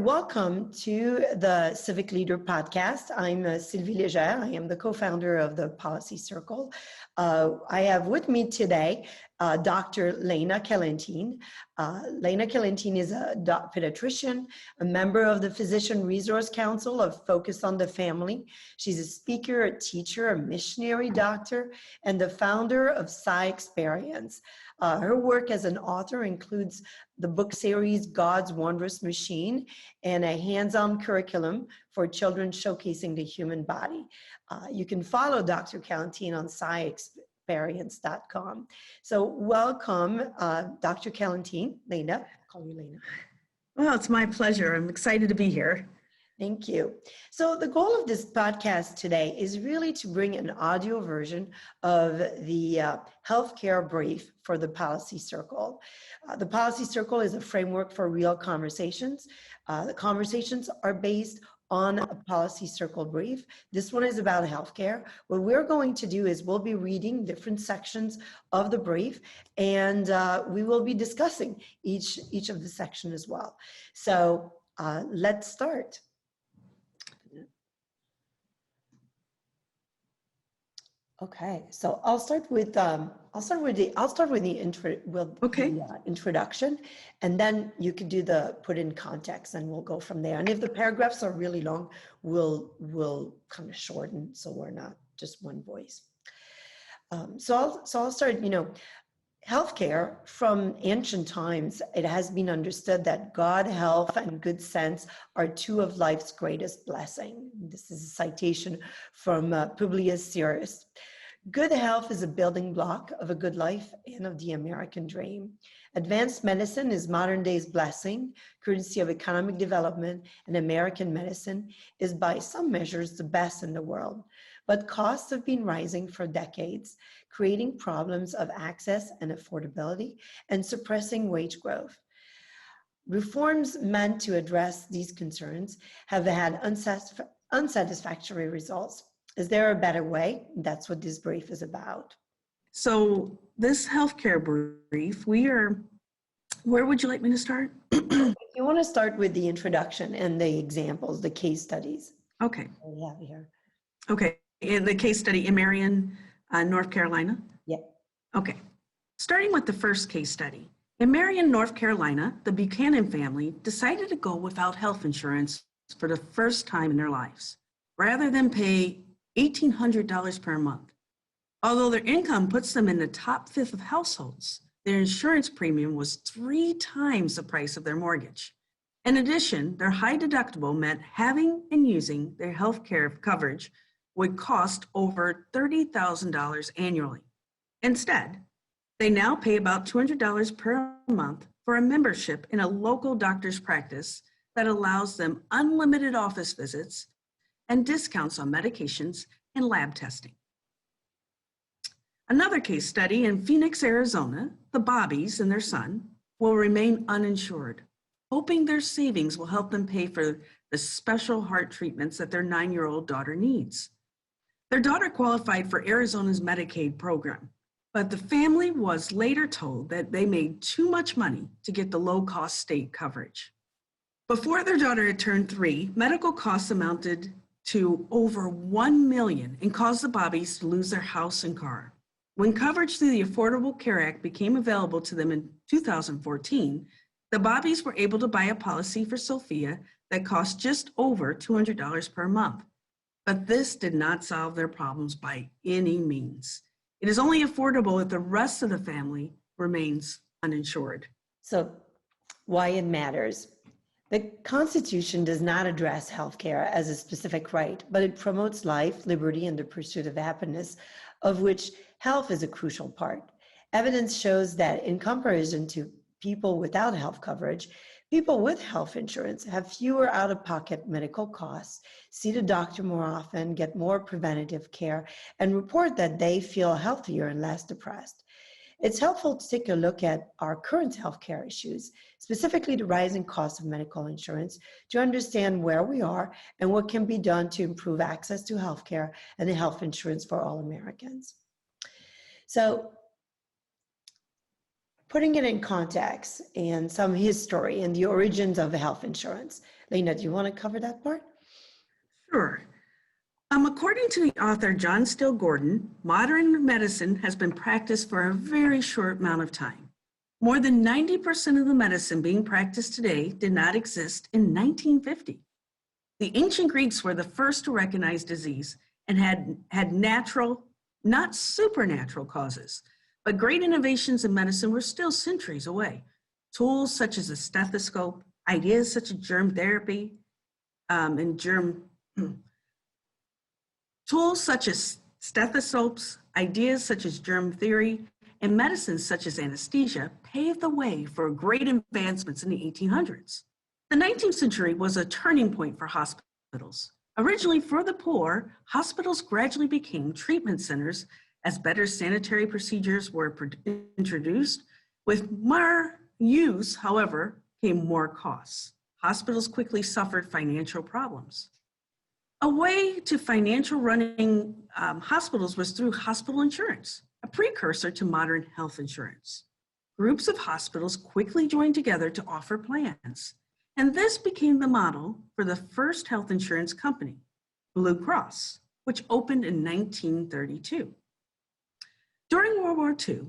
Welcome to the Civic Leader podcast. I'm Sylvie Légère. I am the co-founder of the Policy Circle. I have with me today Dr. Lainna Callentine. Lainna Callentine is a pediatrician, a member of the Physician Resource Council of Focus on the Family. She's a speaker, a teacher, a missionary doctor, and the founder of Sciexperience. Her work as an author includes the book series God's Wondrous Machine and a hands-on curriculum for children showcasing the human body. You can follow Dr. Callentine on Sciexperience.com. So welcome, Dr. Callentine. Lainna, I'll call you Lainna. Well, it's my pleasure. I'm excited to be here. Thank you. So the goal of this podcast today is really to bring an audio version of the healthcare brief for the Policy Circle. The Policy Circle is a framework for real conversations. The conversations are based on a Policy Circle brief. This one is about healthcare. What we're going to do is we'll be reading different sections of the brief, and we will be discussing each of the section as well. So let's start. Okay, so I'll start with the introduction, and then you can do the put in context, and we'll go from there. And if the paragraphs are really long, we'll kind of shorten so we're not just one voice. So I'll start. Healthcare, from ancient times, it has been understood that God, health, and good sense are two of life's greatest blessings. This is a citation from Publius Syrus. Good health is a building block of a good life and of the American dream. Advanced medicine is modern day's blessing, courtesy of economic development, and American medicine is by some measures the best in the world. But costs have been rising for decades, creating problems of access and affordability and suppressing wage growth. Reforms meant to address these concerns have had unsatisfactory results. Is there a better way? That's what this brief is about. So this healthcare brief, where would you like me to start? You want to start with the introduction and the examples, the case studies. Okay. We have here. Okay. In the case study in Marion, North Carolina? Yeah. Okay. Starting with the first case study. In Marion, North Carolina, the Buchanan family decided to go without health insurance for the first time in their lives, rather than pay $1,800 per month. Although their income puts them in the top fifth of households, their insurance premium was 3 times the price of their mortgage. In addition, their high deductible meant having and using their health care coverage would cost over $30,000 annually. Instead, they now pay about $200 per month for a membership in a local doctor's practice that allows them unlimited office visits and discounts on medications and lab testing. Another case study in Phoenix, Arizona, the Bobbies and their son will remain uninsured, hoping their savings will help them pay for the special heart treatments that their 9-year-old daughter needs. Their daughter qualified for Arizona's Medicaid program, but the family was later told that they made too much money to get the low-cost state coverage. Before their daughter had turned 3, medical costs amounted to over $1 million and caused the Bobbies to lose their house and car. When coverage through the Affordable Care Act became available to them in 2014, the Bobbies were able to buy a policy for Sophia that cost just over $200 per month. But this did not solve their problems by any means. It is only affordable if the rest of the family remains uninsured. So, why it matters. The Constitution does not address healthcare as a specific right, but it promotes life, liberty, and the pursuit of happiness, of which health is a crucial part. Evidence shows that in comparison to people without health coverage, people with health insurance have fewer out-of-pocket medical costs, see the doctor more often, get more preventative care, and report that they feel healthier and less depressed. It's helpful to take a look at our current healthcare issues, specifically the rising cost of medical insurance, to understand where we are and what can be done to improve access to healthcare and health insurance for all Americans. So putting it in context and some history and the origins of health insurance. Lainna, do you want to cover that part? Sure. According to the author John Still Gordon, modern medicine has been practiced for a very short amount of time. More than 90% of the medicine being practiced today did not exist in 1950. The ancient Greeks were the first to recognize disease and had natural, not supernatural causes, but great innovations in medicine were still centuries away. Tools such as a stethoscope, ideas such as germ therapy, Tools such as stethoscopes, ideas such as germ theory, and medicines such as anesthesia paved the way for great advancements in the 1800s. The 19th century was a turning point for hospitals. Originally for the poor, hospitals gradually became treatment centers as better sanitary procedures were introduced. With more use, however, came more costs. Hospitals quickly suffered financial problems. A way to financial running hospitals was through hospital insurance, a precursor to modern health insurance. Groups of hospitals quickly joined together to offer plans, and this became the model for the first health insurance company, Blue Cross, which opened in 1932. During World War II,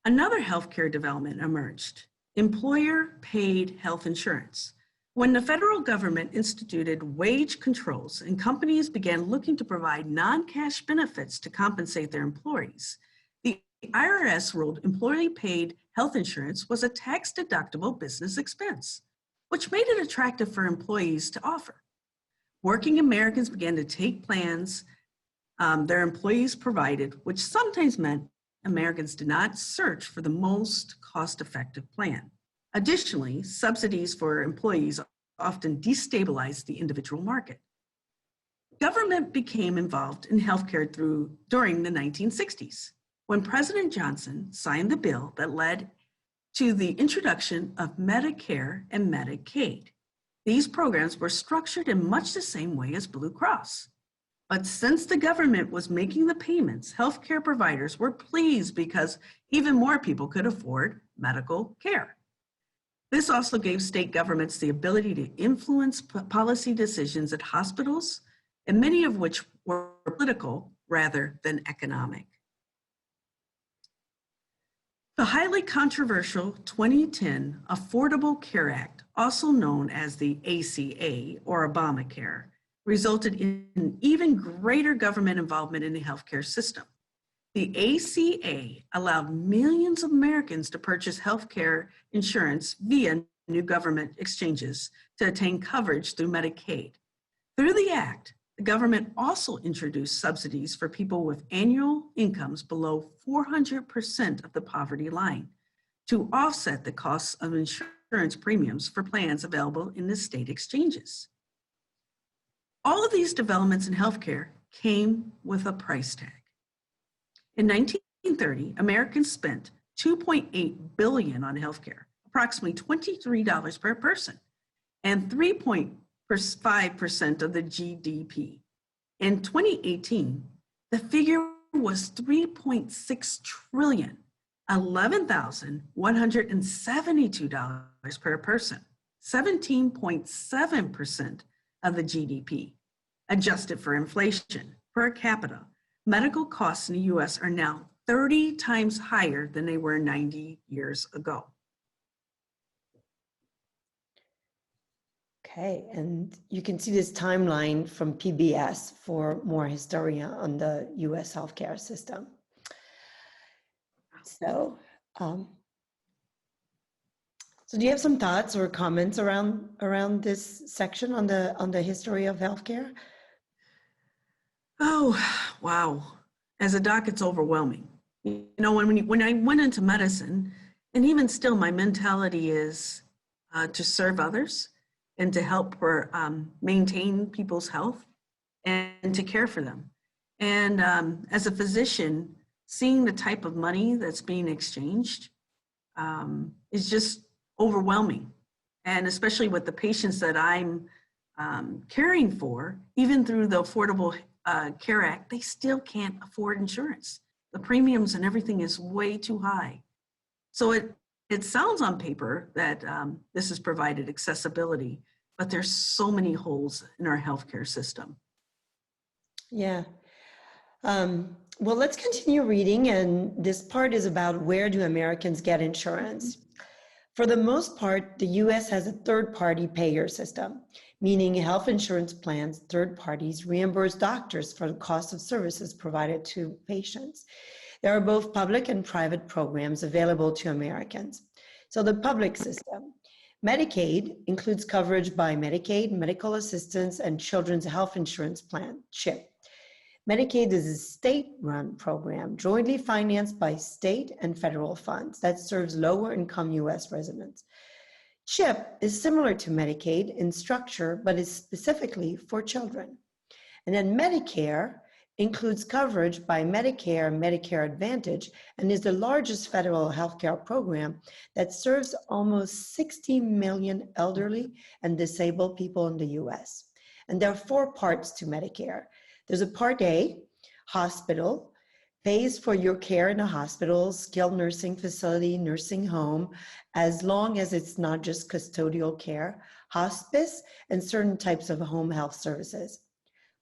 another healthcare development emerged, employer-paid health insurance. When the federal government instituted wage controls and companies began looking to provide non-cash benefits to compensate their employees, the IRS ruled employee-paid health insurance was a tax-deductible business expense, which made it attractive for employees to offer. Working Americans began to take plans their employees provided, which sometimes meant Americans did not search for the most cost-effective plan. Additionally, subsidies for employees often destabilized the individual market. Government became involved in healthcare during the 1960s, when President Johnson signed the bill that led to the introduction of Medicare and Medicaid. These programs were structured in much the same way as Blue Cross. But since the government was making the payments, healthcare providers were pleased because even more people could afford medical care. This also gave state governments the ability to influence policy decisions at hospitals, and many of which were political rather than economic. The highly controversial 2010 Affordable Care Act, also known as the ACA or Obamacare, resulted in even greater government involvement in the healthcare system. The ACA allowed millions of Americans to purchase healthcare insurance via new government exchanges to attain coverage through Medicaid. Through the act, the government also introduced subsidies for people with annual incomes below 400% of the poverty line to offset the costs of insurance premiums for plans available in the state exchanges. All of these developments in healthcare came with a price tag. In 1930, Americans spent $2.8 billion on healthcare, approximately $23 per person, and 3.5% of the GDP. In 2018, the figure was $3.6 trillion, $11,172 per person, 17.7% of the GDP. Adjusted for inflation per capita, medical costs in the US are now 30 times higher than they were 90 years ago. Okay, and you can see this timeline from PBS for more hysteria on the US healthcare system. So, so do you have some thoughts or comments around this section on the history of healthcare? Oh, wow. As a doc, it's overwhelming. You know, when I went into medicine, and even still, my mentality is to serve others and to help maintain people's health and to care for them. And as a physician, seeing the type of money that's being exchanged is just overwhelming. And especially with the patients that I'm caring for, even through the Affordable Care Act, they still can't afford insurance. The premiums and everything is way too high. So it it sounds on paper that this has provided accessibility, but there's so many holes in our healthcare system. Yeah. Well, let's continue reading. And this part is about where do Americans get insurance? For the most part, the US has a third-party payer system, meaning health insurance plans, third parties reimburse doctors for the cost of services provided to patients. There are both public and private programs available to Americans. So the public system. Medicaid includes coverage by Medicaid, medical assistance, and Children's Health Insurance Plan, CHIP. Medicaid is a state-run program jointly financed by state and federal funds that serves lower-income U.S. residents. CHIP is similar to Medicaid in structure, but is specifically for children. And then Medicare includes coverage by Medicare and Medicare Advantage and is the largest federal healthcare program that serves almost 60 million elderly and disabled people in the U.S. And there are 4 parts to Medicare. There's a Part A, hospital, pays for your care in a hospital, skilled nursing facility, nursing home, as long as it's not just custodial care, hospice, and certain types of home health services.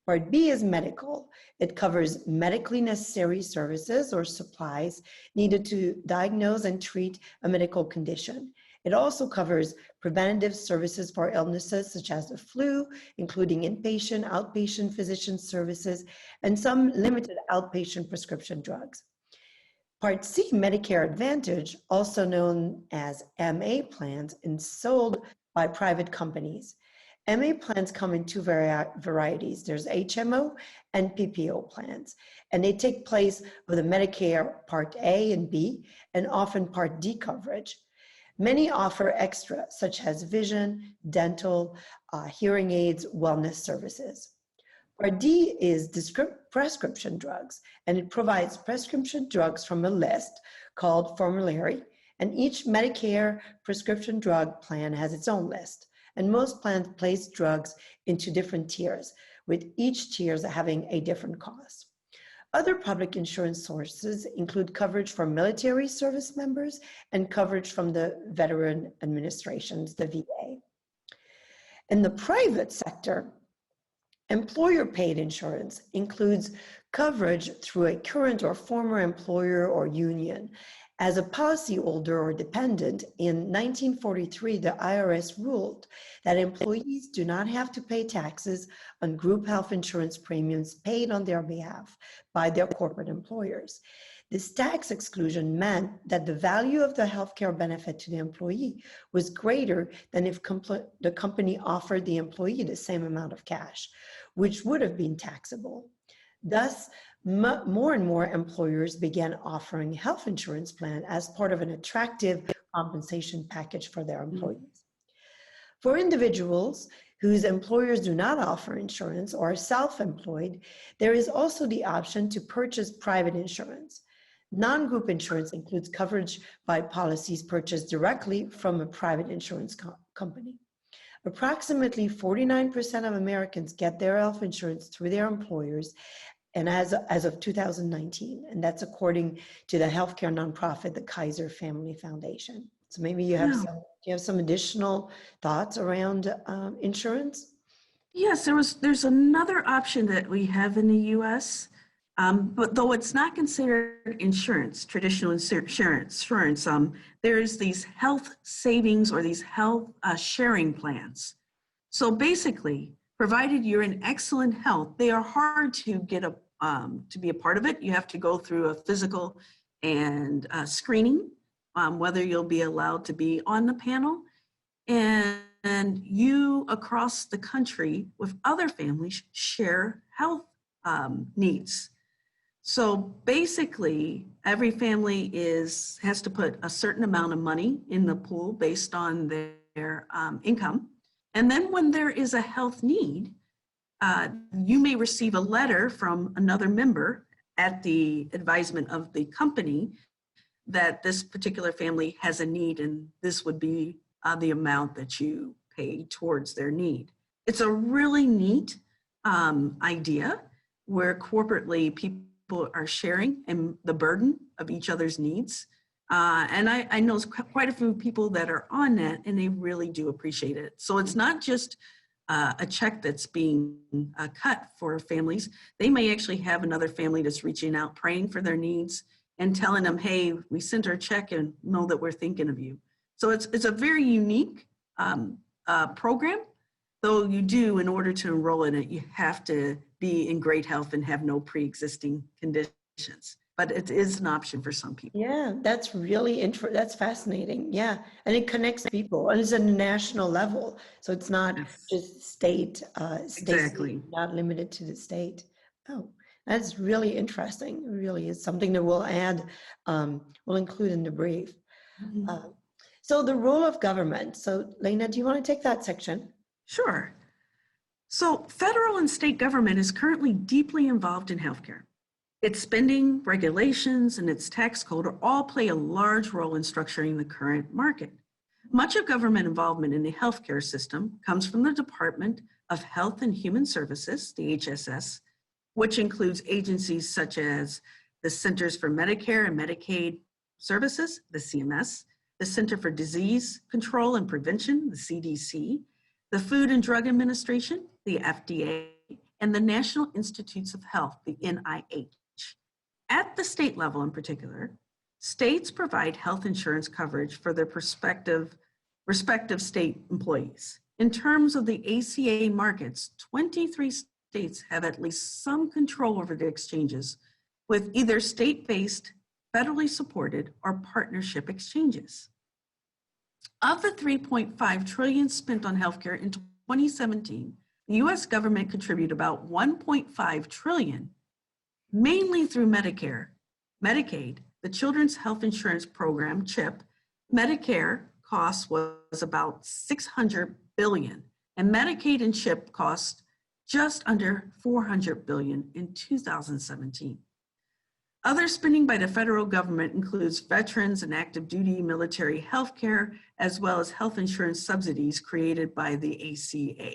Part B is medical. It covers medically necessary services or supplies needed to diagnose and treat a medical condition. It also covers preventative services for illnesses such as the flu, including inpatient, outpatient physician services, and some limited outpatient prescription drugs. Part C, Medicare Advantage, also known as MA plans, is sold by private companies. MA plans come in 2 varieties. There's HMO and PPO plans, and they take place of the Medicare Part A and B, and often Part D coverage. Many offer extra, such as vision, dental, hearing aids, wellness services. Part D is prescription drugs, and it provides prescription drugs from a list called formulary, and each Medicare prescription drug plan has its own list. And most plans place drugs into different tiers, with each tier having a different cost. Other public insurance sources include coverage for military service members and coverage from the Veteran Administrations, the VA. In the private sector, employer-paid insurance includes coverage through a current or former employer or union. As a policyholder or dependent, in 1943, the IRS ruled that employees do not have to pay taxes on group health insurance premiums paid on their behalf by their corporate employers. This tax exclusion meant that the value of the healthcare benefit to the employee was greater than if the company offered the employee the same amount of cash, which would have been taxable. Thus, more and more employers began offering health insurance plan as part of an attractive compensation package for their employees. For individuals whose employers do not offer insurance or are self-employed, there is also the option to purchase private insurance. Non-group insurance includes coverage by policies purchased directly from a private insurance company. Approximately 49% of Americans get their health insurance through their employers, and as of 2019, and that's according to the healthcare nonprofit, the Kaiser Family Foundation. So maybe you have some additional thoughts around insurance? Yes, there's another option that we have in the U.S., but though it's not considered insurance, traditional insurance, there's these health savings or these health sharing plans. So basically, provided you're in excellent health, they are hard to get to be a part of it. You have to go through a physical and screening, whether you'll be allowed to be on the panel. And you across the country with other families share health needs. So basically, every family has to put a certain amount of money in the pool based on their income. And then when there is a health need, you may receive a letter from another member at the advisement of the company that this particular family has a need, and this would be the amount that you pay towards their need. It's a really neat idea where corporately people are sharing in the burden of each other's needs. And I know quite a few people that are on that, and they really do appreciate it. So it's not just a check that's being cut for families. They may actually have another family that's reaching out, praying for their needs, and telling them, hey, we sent our check and know that we're thinking of you. So it's a very unique program, though you do, in order to enroll in it, you have to be in great health and have no pre-existing conditions. But it is an option for some people. Yeah, that's really that's fascinating. Yeah, and it connects people, and it's a national level, so it's not Yes, just state, exactly. not limited to the state. Oh, that's really interesting. It really is something that we'll add, we'll include in the brief. Mhm. So the role of government. So Lainna, do you want to take that section? Sure. So federal and state government is currently deeply involved in healthcare. Its spending, regulations, and its tax code all play a large role in structuring the current market. Much of government involvement in the healthcare system comes from the Department of Health and Human Services, the HSS, which includes agencies such as the Centers for Medicare and Medicaid Services, the CMS, the Center for Disease Control and Prevention, the CDC, the Food and Drug Administration, the FDA, and the National Institutes of Health, the NIH. At the state level in particular, states provide health insurance coverage for their respective state employees. In terms of the ACA markets, 23 states have at least some control over the exchanges, with either state-based, federally supported, or partnership exchanges. Of the $3.5 trillion spent on healthcare in 2017, the US government contributed about $1.5 trillion, mainly through Medicare, Medicaid, the Children's Health Insurance Program, CHIP. Medicare cost was about $600 billion, and Medicaid and CHIP cost just under $400 billion in 2017. Other spending by the federal government includes veterans and active duty military health care, as well as health insurance subsidies created by the ACA.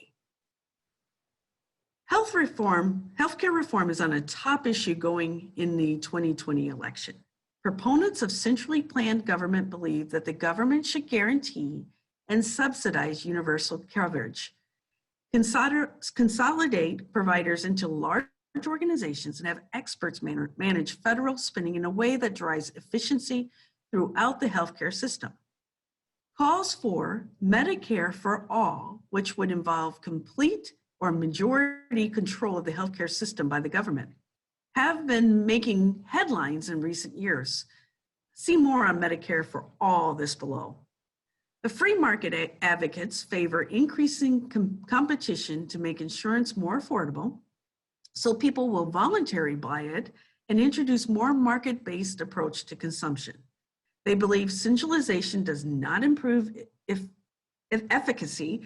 Healthcare reform is on a top issue going in the 2020 election. Proponents of centrally planned government believe that the government should guarantee and subsidize universal coverage, consolidate providers into large organizations, and have experts manage federal spending in a way that drives efficiency throughout the healthcare system. Calls for Medicare for all, which would involve complete or majority control of the healthcare system by the government, have been making headlines in recent years. See more on Medicare for all this below. The free market advocates favor increasing competition to make insurance more affordable, so people will voluntarily buy it and introduce more market-based approach to consumption. They believe centralization does not improve efficacy,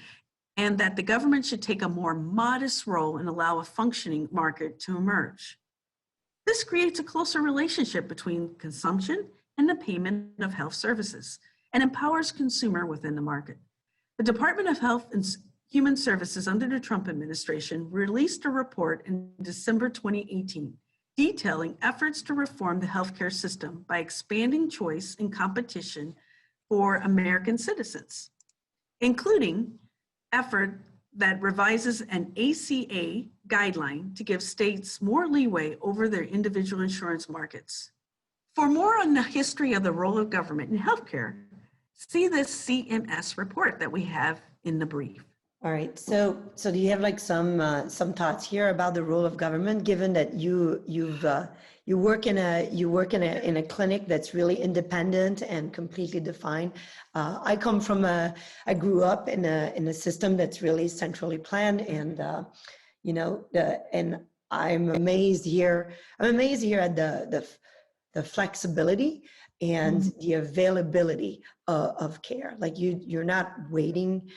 and that the government should take a more modest role and allow a functioning market to emerge. This creates a closer relationship between consumption and the payment of health services, and empowers consumer within the market. The Department of Health and Human Services under the Trump administration released a report in December 2018 detailing efforts to reform the healthcare system by expanding choice and competition for American citizens, including effort that revises an ACA guideline to give states more leeway over their individual insurance markets. For more on the history of the role of government in healthcare, see this CMS report that we have in the brief. All right. So do you have like some thoughts here about the role of government, given that you work in a clinic that's really independent and completely defined? I grew up in a system that's really centrally planned, and and I'm amazed here. I'm amazed here at the flexibility and the availability of care. Like you're not waiting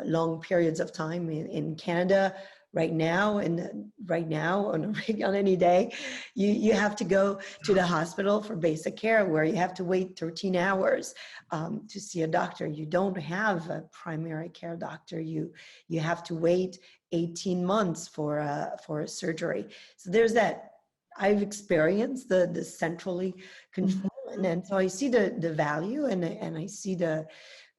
long periods of time in Canada right now, on any day. You have to go to the hospital for basic care, where you have to wait 13 hours to see a doctor. You don't have a primary care doctor. You have to wait 18 months for a surgery. So there's that. I've experienced the centrally controlled And so I see the value, and I see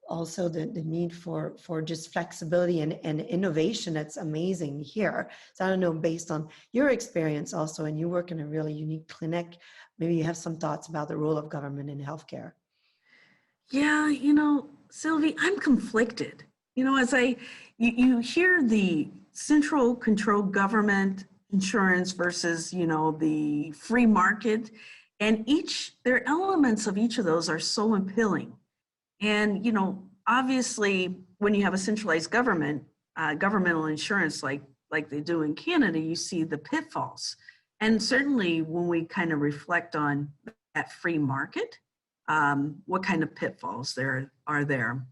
also the need for just flexibility and innovation that's amazing here. So I don't know, based on your experience also, and you work in a really unique clinic, maybe you have some thoughts about the role of government in healthcare. Yeah, Sylvie, I'm conflicted. As you hear the central controlled government insurance versus, the free market, and there are elements of each of those are so appealing. And, obviously, when you have a centralized governmental insurance like they do in Canada, you see the pitfalls. And certainly when we kind of reflect on that free market, what kind of pitfalls there are there.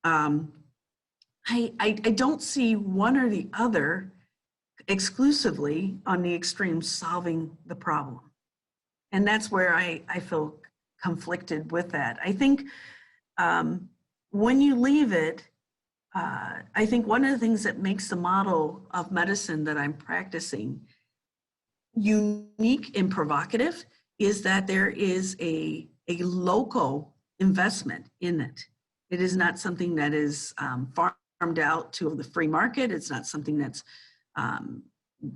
I don't see one or the other exclusively on the extreme solving the problem. And that's where I feel conflicted with that. I think when you leave it, I think one of the things that makes the model of medicine that I'm practicing unique and provocative is that there is a local investment in it. It is not something that is farmed out to the free market. It's not something that's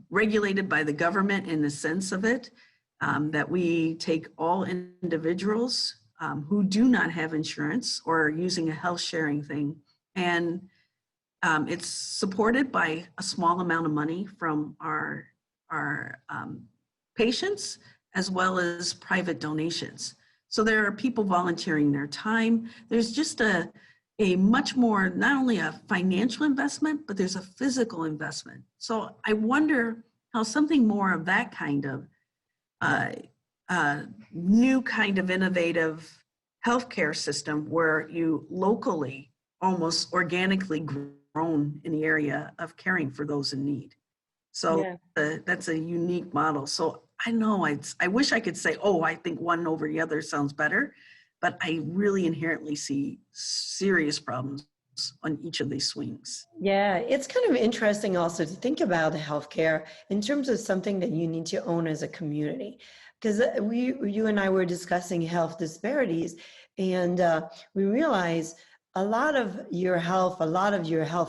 regulated by the government in the sense of it, that we take all individuals who do not have insurance or are using a health sharing thing, and it's supported by a small amount of money from our patients as well as private donations. So there are people volunteering their time. There's just a much more, not only a financial investment, but there's a physical investment. So I wonder how something more of that kind of new kind of innovative healthcare system where you locally, almost organically grown in the area of caring for those in need. So that's a unique model. So I know I wish I could say, oh, I think one over the other sounds better, but I really inherently see serious problems on each of these swings. Yeah, it's kind of interesting also to think about healthcare in terms of something that you need to own as a community. Because you and I were discussing health disparities, and we realize a lot of your health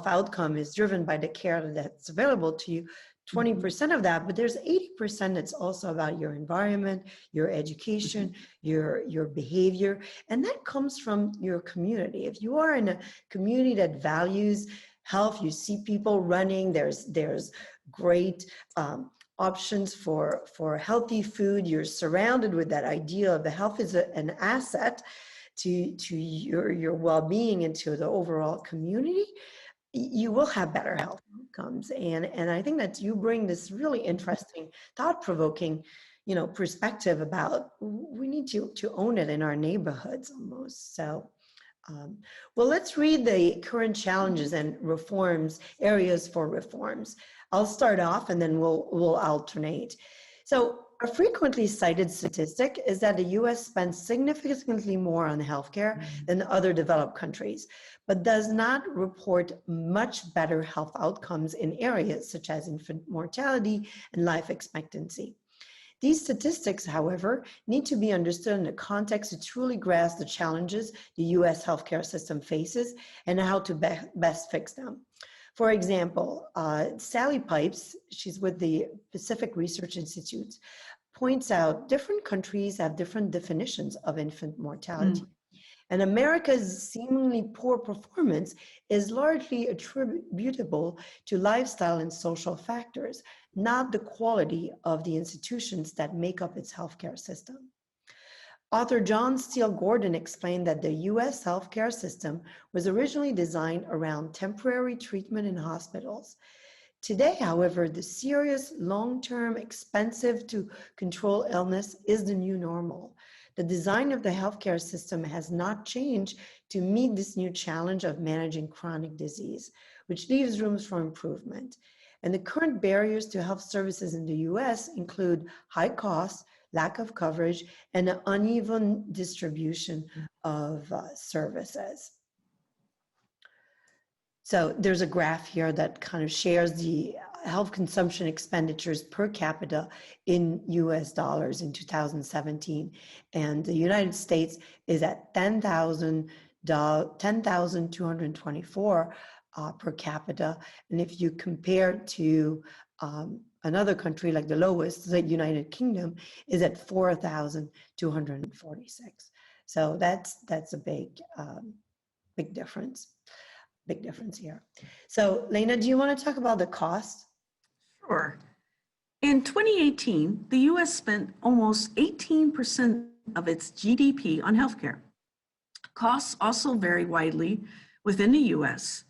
outcome is driven by the care that's available to you. 20% of that, but there's 80% that's also about your environment, your education, your behavior, and that comes from your community. If you are in a community that values health, you see people running, there's great options for healthy food, you're surrounded with that idea of the health is an asset to your well-being and to the overall community, you will have better health outcomes. And I think that you bring this really interesting, thought-provoking, perspective about we need to own it in our neighborhoods almost. So, well, let's read the current challenges and areas for reforms. I'll start off and then we'll alternate. So a frequently cited statistic is that the US spends significantly more on healthcare than other developed countries, but does not report much better health outcomes in areas such as infant mortality and life expectancy. These statistics, however, need to be understood in the context to truly grasp the challenges the US healthcare system faces and how to best fix them. For example, Sally Pipes, she's with the Pacific Research Institute, points out different countries have different definitions of infant mortality. And America's seemingly poor performance is largely attributable to lifestyle and social factors, not the quality of the institutions that make up its healthcare system. Author John Steele Gordon explained that the US healthcare system was originally designed around temporary treatment in hospitals. Today, however, the serious, long-term, expensive to control illness is the new normal. The design of the healthcare system has not changed to meet this new challenge of managing chronic disease, which leaves room for improvement. And the current barriers to health services in the US include high costs, lack of coverage, and an uneven distribution of services. So there's a graph here that kind of shares the health consumption expenditures per capita in US dollars in 2017. And the United States is at $10,224 per capita. And if you compare to another country like the lowest, the United Kingdom, is at 4,246. So that's a big difference. Big difference here. So Lainna, do you want to talk about the cost? Sure. In 2018, the US spent almost 18% of its GDP on healthcare. Costs also vary widely within the US.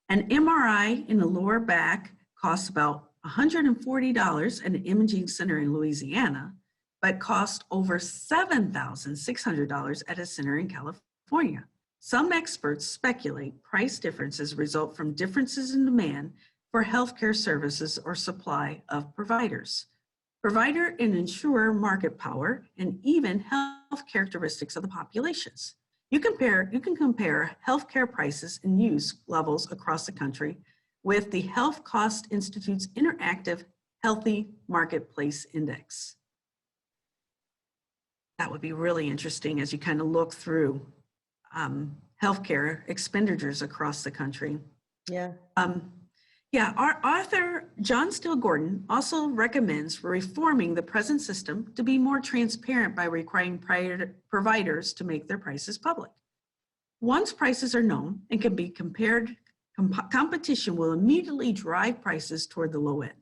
An MRI in the lower back costs about $140 at an imaging center in Louisiana, but cost over $7,600 at a center in California. Some experts speculate price differences result from differences in demand for healthcare services or supply of providers, provider and insurer market power, and even health characteristics of the populations. You can compare healthcare prices and use levels across the country with the Health Cost Institute's interactive Healthy Marketplace Index. That would be really interesting as you kind of look through healthcare expenditures across the country. Yeah. Our author, John Steele Gordon, also recommends reforming the present system to be more transparent by requiring providers to make their prices public. Once prices are known and can be compared, competition will immediately drive prices toward the low end,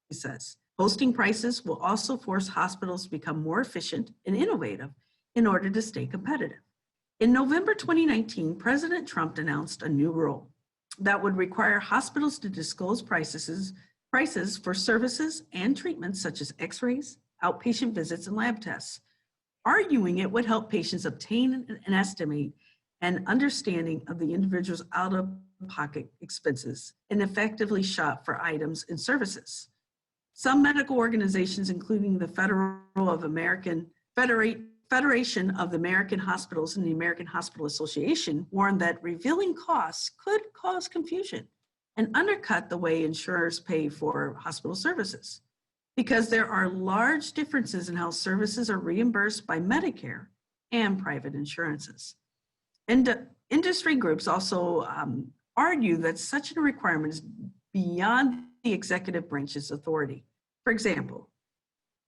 he says. Posting prices will also force hospitals to become more efficient and innovative in order to stay competitive. In November 2019, President Trump announced a new rule that would require hospitals to disclose prices for services and treatments such as x-rays, outpatient visits, and lab tests, arguing it would help patients obtain and estimate an understanding of the individual's out-of-pocket expenses and effectively shop for items and services. Some medical organizations, including the Federation of the American Hospitals and the American Hospital Association, warned that revealing costs could cause confusion and undercut the way insurers pay for hospital services, because there are large differences in how services are reimbursed by Medicare and private insurances. And industry groups also argue that such a requirement is beyond the executive branch's authority. For example,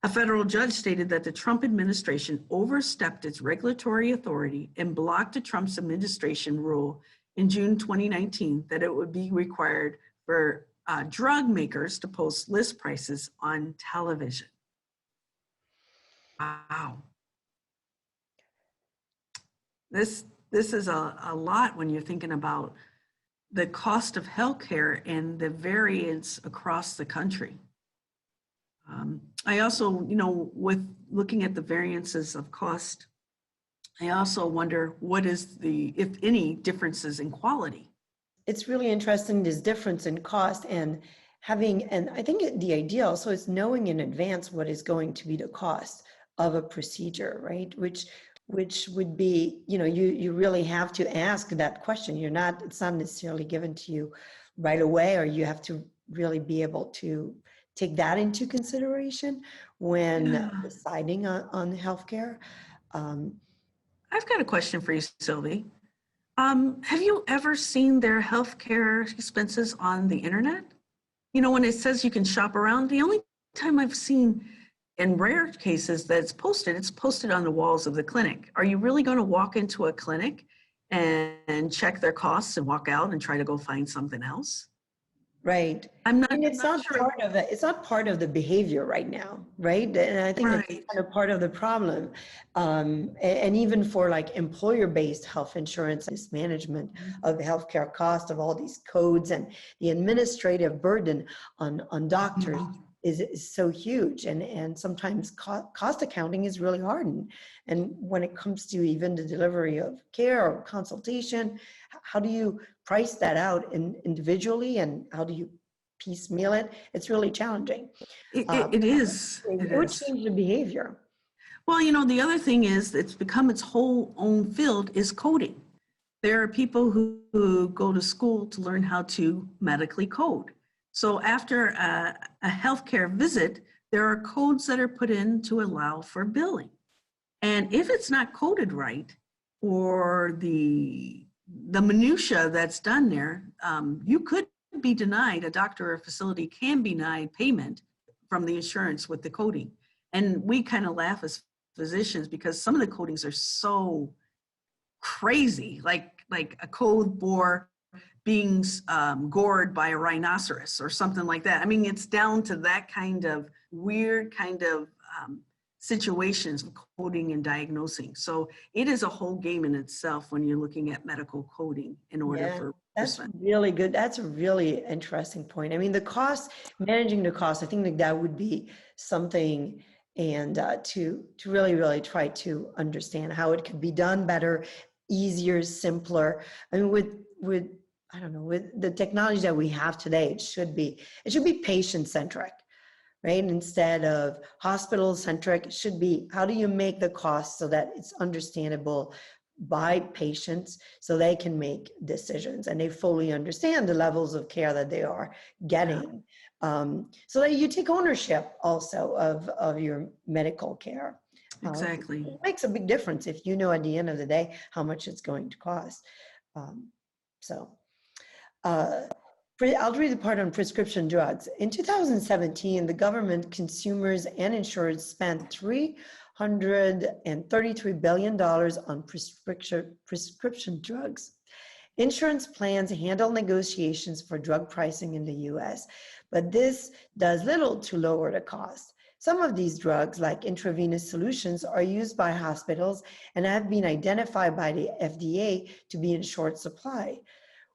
a federal judge stated that the Trump administration overstepped its regulatory authority and blocked the Trump administration rule in June 2019 that it would be required for drug makers to post list prices on television. Wow. This is a lot when you're thinking about the cost of healthcare and the variance across the country. I also, with looking at the variances of cost, I also wonder what is if any, differences in quality. It's really interesting, this difference in cost and I think the idea also is knowing in advance what is going to be the cost of a procedure, right? Which would be, you really have to ask that question. It's not necessarily given to you right away, or you have to really be able to take that into consideration when deciding on healthcare. I've got a question for you, Sylvie. Have you ever seen their healthcare expenses on the internet? When it says you can shop around, the only time I've seen, in rare cases, that it's posted on the walls of the clinic. Are you really going to walk into a clinic and check their costs and walk out and try to go find something else? Right. It's not part of the behavior right now, right? And I think that's kind of part of the problem. And even for like employer-based health insurance, this management of healthcare cost of all these codes and the administrative burden on doctors is so huge. And sometimes cost accounting is really hard. And when it comes to even the delivery of care or consultation, how do you price that out individually, and how do you piecemeal it? It's really challenging. It is. It would change the behavior. Well, the other thing is it's become its whole own field is coding. There are people who go to school to learn how to medically code. So after a healthcare visit, there are codes that are put in to allow for billing. And if it's not coded right, or the minutia that's done there, you could be denied, a doctor or facility can be denied payment from the insurance with the coding. And we kind of laugh as physicians because some of the codings are so crazy, like a code for being gored by a rhinoceros or something like that. I mean, it's down to that kind of weird kind of situations of coding and diagnosing. So it is a whole game in itself when you're looking at medical coding in order for. That's really good. That's a really interesting point. I mean, the cost, managing the cost, I think that would be something, and to really try to understand how it could be done better, easier, simpler. I mean, with I don't know, with the technology that we have today, it should be patient centric, right? Instead of hospital centric, it should be, how do you make the cost so that it's understandable by patients so they can make decisions and they fully understand the levels of care that they are getting, so that you take ownership also of your medical care. Exactly. It makes a big difference if you know at the end of the day how much it's going to cost. I'll read the part on prescription drugs. In 2017, the government, consumers, and insurers spent $333 billion on prescription drugs. Insurance plans handle negotiations for drug pricing in the US, but this does little to lower the cost. Some of these drugs, like intravenous solutions, are used by hospitals and have been identified by the FDA to be in short supply,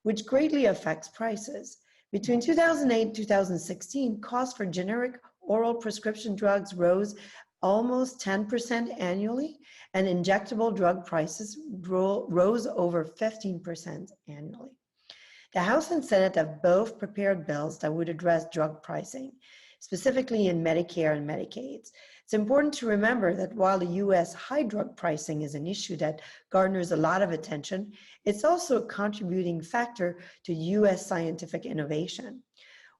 which greatly affects prices. Between 2008 and 2016, costs for generic oral prescription drugs rose almost 10% annually, and injectable drug prices rose over 15% annually. The House and Senate have both prepared bills that would address drug pricing, specifically in Medicare and Medicaid. It's important to remember that while the U.S. high drug pricing is an issue that garners a lot of attention, it's also a contributing factor to U.S. scientific innovation.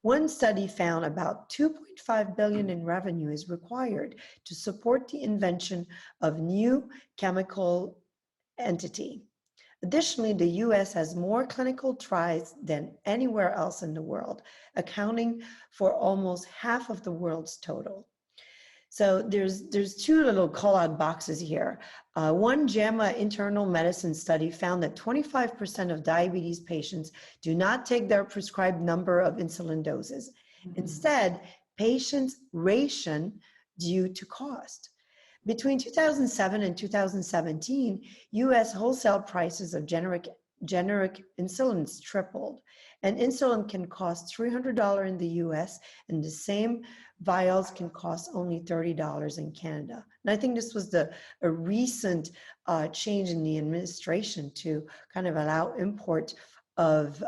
One study found about $2.5 billion in revenue is required to support the invention of new chemical entity. Additionally, the U.S. has more clinical trials than anywhere else in the world, accounting for almost half of the world's total. So there's two little call-out boxes here. One JAMA internal medicine study found that 25% of diabetes patients do not take their prescribed number of insulin doses. Instead, patients ration due to cost. Between 2007 and 2017, U.S. wholesale prices of generic insulins tripled, and insulin can cost $300 in the U.S., and the same vials can cost only $30 in Canada. And I think this was a recent change in the administration to kind of allow import of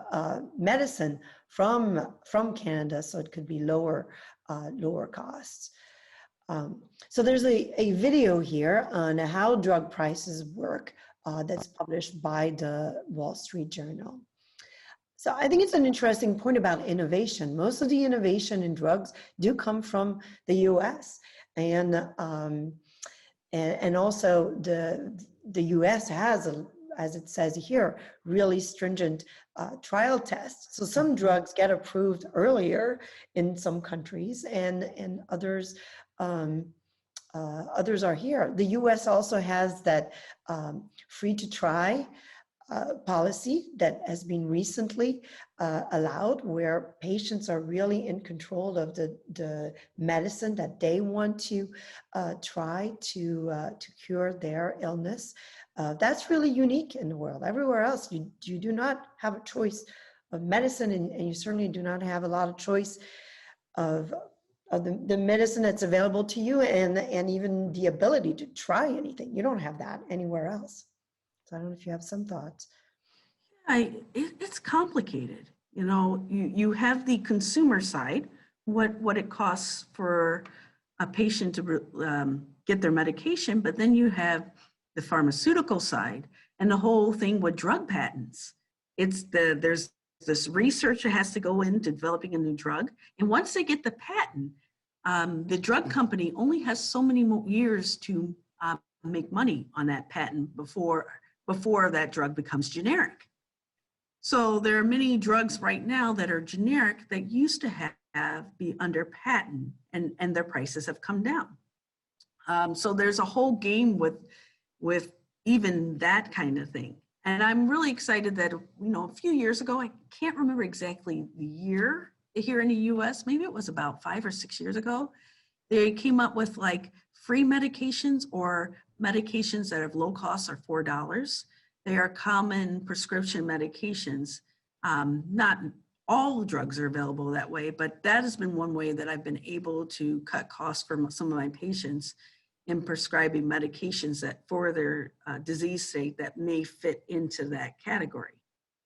medicine from Canada, so it could be lower costs. So there's a video here on how drug prices work that's published by the Wall Street Journal. So I think it's an interesting point about innovation. Most of the innovation in drugs do come from the U.S. and also the U.S. has, as it says here, really stringent trial tests. So some drugs get approved earlier in some countries, and others are here. The U.S. also has that free to try policy that has been recently allowed, where patients are really in control of the medicine that they want to try to cure their illness. That's really unique in the world. Everywhere else, you do not have a choice of medicine, and you certainly do not have a lot of choice of the medicine that's available to you, and even the ability to try anything. You don't have that anywhere else. So I don't know if you have some thoughts. It's complicated. You know, you have the consumer side, what it costs for a patient to get their medication, but then you have the pharmaceutical side and the whole thing with drug patents. There's this research that has to go into developing a new drug. And once they get the patent, the drug company only has so many more years to make money on that patent before that drug becomes generic. So there are many drugs right now that are generic that used to be under patent, and their prices have come down. So there's a whole game with even that kind of thing. And I'm really excited that, a few years ago, I can't remember exactly the year here in the US, maybe it was about 5 or 6 years ago, they came up with like free medications or medications that have low costs are $4. They are common prescription medications. Not all drugs are available that way, but that has been one way that I've been able to cut costs for some of my patients in prescribing medications that for their disease state that may fit into that category.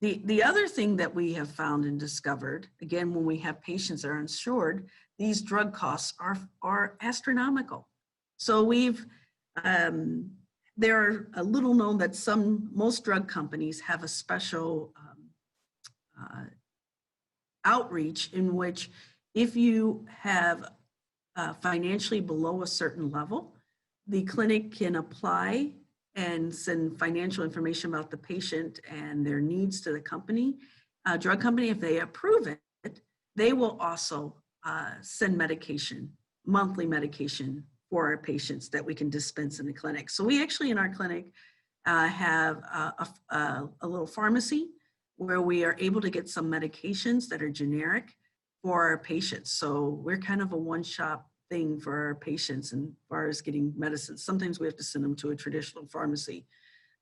The other thing that we have found and discovered, again, when we have patients that are insured, these drug costs are astronomical. So there are a little known that most drug companies have a special outreach in which if you have financially below a certain level, the clinic can apply and send financial information about the patient and their needs to the drug company. If they approve it, they will also send monthly medication for our patients that we can dispense in the clinic. So we actually in our clinic have a little pharmacy where we are able to get some medications that are generic for our patients. So we're kind of a one-shop thing for our patients as far as getting medicine. Sometimes we have to send them to a traditional pharmacy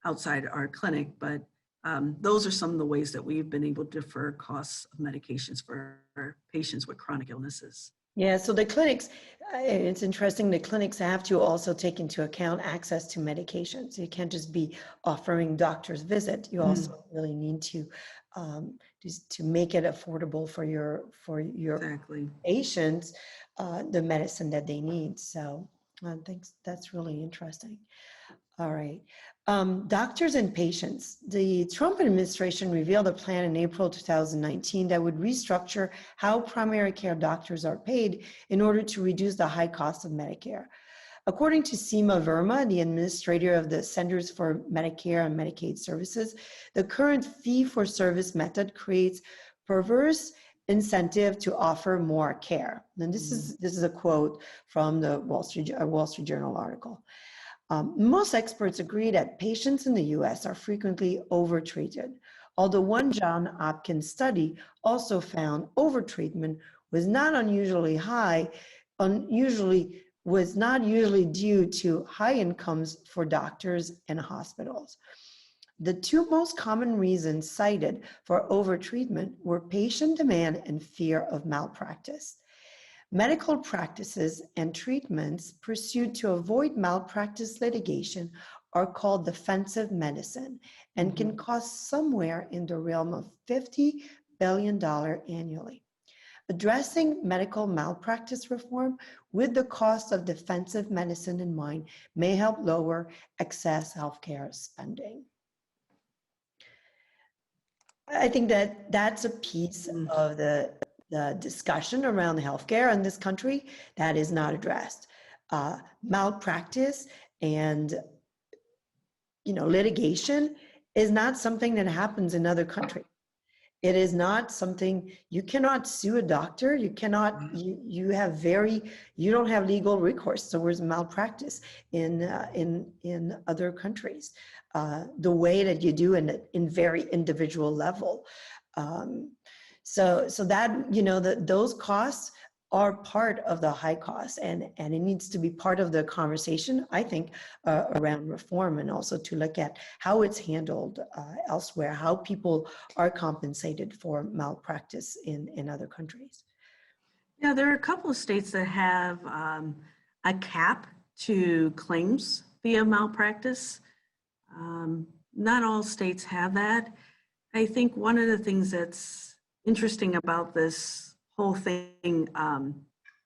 outside our clinic, but those are some of the ways that we've been able to defer costs of medications for our patients with chronic illnesses. Yeah, so the clinics, it's interesting, the clinics have to also take into account access to medications. You can't just be offering doctor's visit. You also really need to make it affordable for your Exactly. patients, the medicine that they need. So I think that's really interesting. All right. Doctors and patients. The Trump administration revealed a plan in April 2019 that would restructure how primary care doctors are paid in order to reduce the high cost of Medicare. According to Seema Verma, the administrator of the Centers for Medicare and Medicaid Services, the current fee-for-service method creates perverse incentive to offer more care. And this is a quote from the Wall Street Journal article. Most experts agree that patients in the U.S. are frequently overtreated, although one John Hopkins study also found overtreatment was not usually due to high incomes for doctors and hospitals. The two most common reasons cited for overtreatment were patient demand and fear of malpractice. Medical practices and treatments pursued to avoid malpractice litigation are called defensive medicine and can cost somewhere in the realm of $50 billion annually. Addressing medical malpractice reform with the cost of defensive medicine in mind may help lower excess healthcare spending. I think that that's a piece of the discussion around healthcare in this country that is not addressed. Malpractice and litigation is not something that happens in other countries. It is not something, you cannot sue a doctor, you cannot, you don't have legal recourse towards malpractice in other countries, the way that you do in very individual level. So that, those costs are part of the high costs, and it needs to be part of the conversation, I think, around reform, and also to look at how it's handled elsewhere, how people are compensated for malpractice in other countries. Yeah, there are a couple of states that have a cap to claims via malpractice. Not all states have that. I think one of the things that's interesting about this whole thing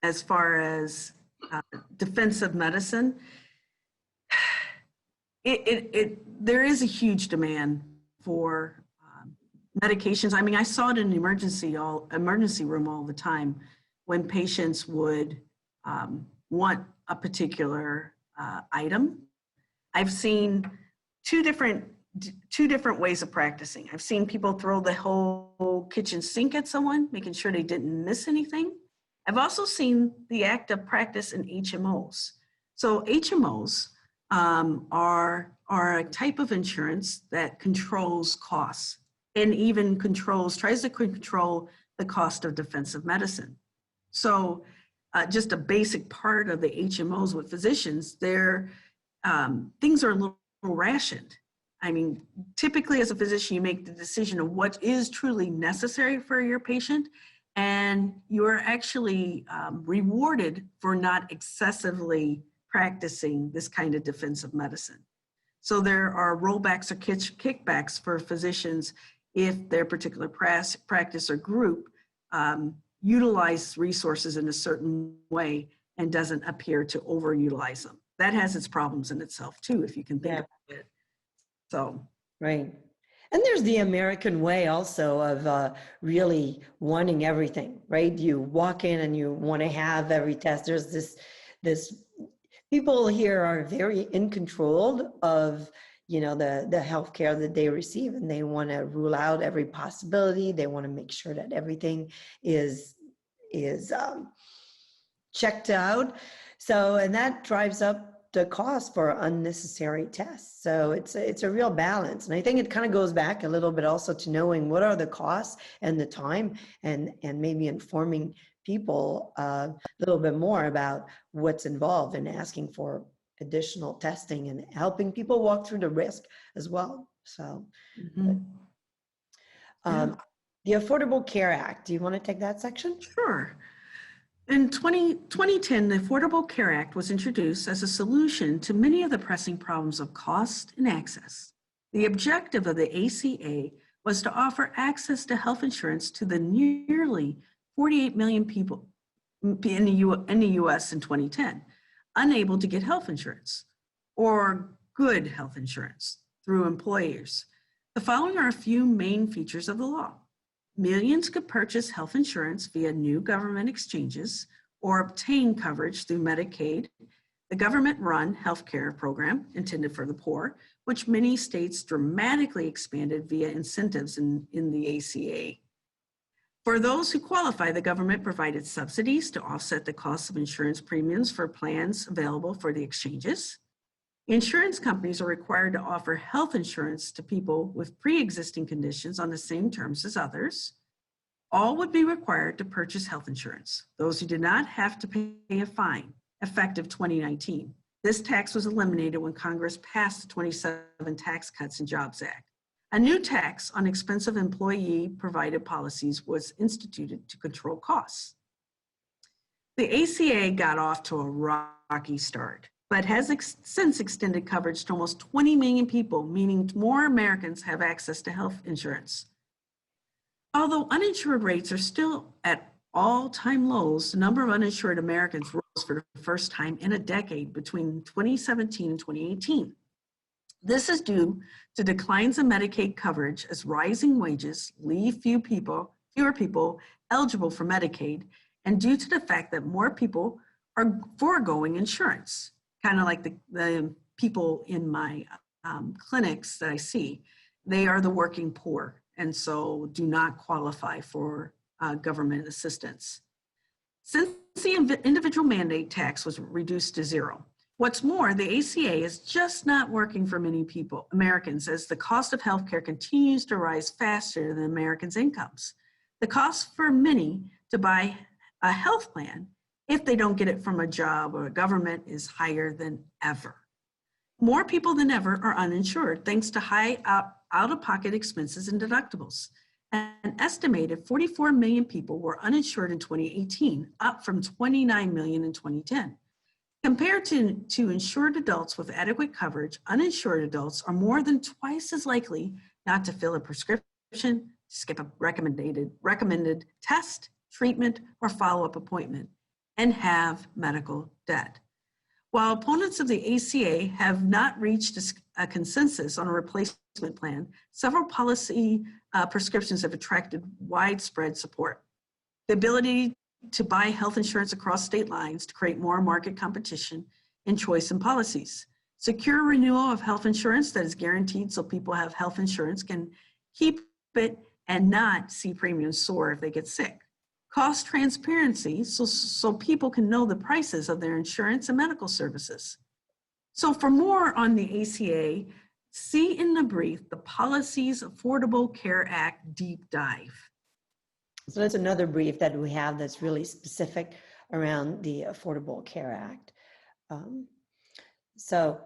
as far as defensive medicine, there is a huge demand for medications. I mean, I saw it in the emergency room all the time when patients would want a particular item. I've seen two different ways of practicing. I've seen people throw the whole kitchen sink at someone, making sure they didn't miss anything. I've also seen the act of practice in HMOs. So HMOs are a type of insurance that controls costs and even tries to control the cost of defensive medicine. So just a basic part of the HMOs with physicians, things are a little rationed. I mean, typically as a physician, you make the decision of what is truly necessary for your patient, and you're actually rewarded for not excessively practicing this kind of defensive medicine. So there are rollbacks or kickbacks for physicians if their particular practice or group utilize resources in a certain way and doesn't appear to overutilize them. That has its problems in itself too, if you can think about it. So. Right. And there's the American way also of really wanting everything, right? You walk in and you want to have every test. There's this people here are very in control of, you know, the healthcare that they receive, and they want to rule out every possibility. They want to make sure that everything is checked out. So, and that drives up the cost for unnecessary tests. So it's a real balance. And I think it kind of goes back a little bit also to knowing what are the costs and the time, and maybe informing people a little bit more about what's involved in asking for additional testing and helping people walk through the risk as well. So the Affordable Care Act, do you want to take that section? Sure. In 2010, the Affordable Care Act was introduced as a solution to many of the pressing problems of cost and access. The objective of the ACA was to offer access to health insurance to the nearly 48 million people in the US in 2010, unable to get health insurance or good health insurance through employers. The following are a few main features of the law. Millions could purchase health insurance via new government exchanges or obtain coverage through Medicaid, the government-run healthcare program intended for the poor, which many states dramatically expanded via incentives in the ACA. For those who qualify, the government provided subsidies to offset the cost of insurance premiums for plans available for the exchanges. Insurance companies are required to offer health insurance to people with pre-existing conditions on the same terms as others. All would be required to purchase health insurance. Those who did not have to pay a fine, effective 2019. This tax was eliminated when Congress passed the 27 Tax Cuts and Jobs Act. A new tax on expensive employee-provided policies was instituted to control costs. The ACA got off to a rocky start, but has since extended coverage to almost 20 million people, meaning more Americans have access to health insurance. Although uninsured rates are still at all-time lows, the number of uninsured Americans rose for the first time in a decade between 2017 and 2018. This is due to declines in Medicaid coverage as rising wages leave fewer people eligible for Medicaid, and due to the fact that more people are foregoing insurance. Kind of like the people in my clinics that I see, they are the working poor and so do not qualify for government assistance. Since the individual mandate tax was reduced to zero, what's more, the ACA is just not working for many Americans, as the cost of healthcare continues to rise faster than Americans' incomes. The cost for many to buy a health plan, if they don't get it from a job or a government, is higher than ever. More people than ever are uninsured thanks to high out-of-pocket expenses and deductibles. An estimated 44 million people were uninsured in 2018, up from 29 million in 2010. Compared to insured adults with adequate coverage, uninsured adults are more than twice as likely not to fill a prescription, skip a recommended test, treatment, or follow-up appointment, and have medical debt. While opponents of the ACA have not reached a consensus on a replacement plan, several policy prescriptions have attracted widespread support. The ability to buy health insurance across state lines to create more market competition and choice in policies. Secure renewal of health insurance that is guaranteed so people have health insurance can keep it and not see premiums soar if they get sick. Cost transparency so people can know the prices of their insurance and medical services. So for more on the ACA, see in the brief the Policies Affordable Care Act Deep Dive. So that's another brief that we have that's really specific around the Affordable Care Act. So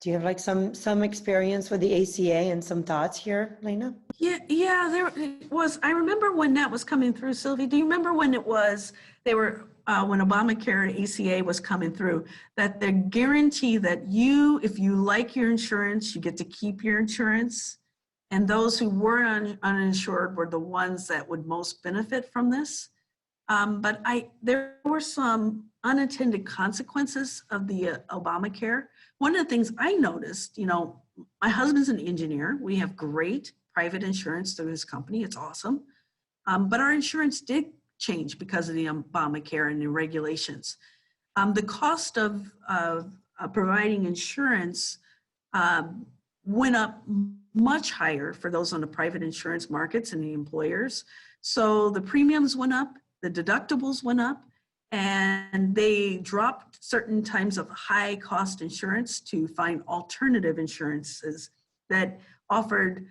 do you have like some experience with the ACA and some thoughts here, Lainna? Yeah, there it was. I remember when that was coming through, Sylvie. Do you remember when it was, when Obamacare and ACA was coming through, that the guarantee that if you like your insurance, you get to keep your insurance. And those who were uninsured were the ones that would most benefit from this. But there were some unintended consequences of the Obamacare. One of the things I noticed, my husband's an engineer. We have great private insurance through his company. It's awesome. But our insurance did change because of the Obamacare and the regulations. The cost of providing insurance went up much higher for those on the private insurance markets and the employers. So the premiums went up, the deductibles went up, and they dropped certain types of high cost insurance to find alternative insurances that offered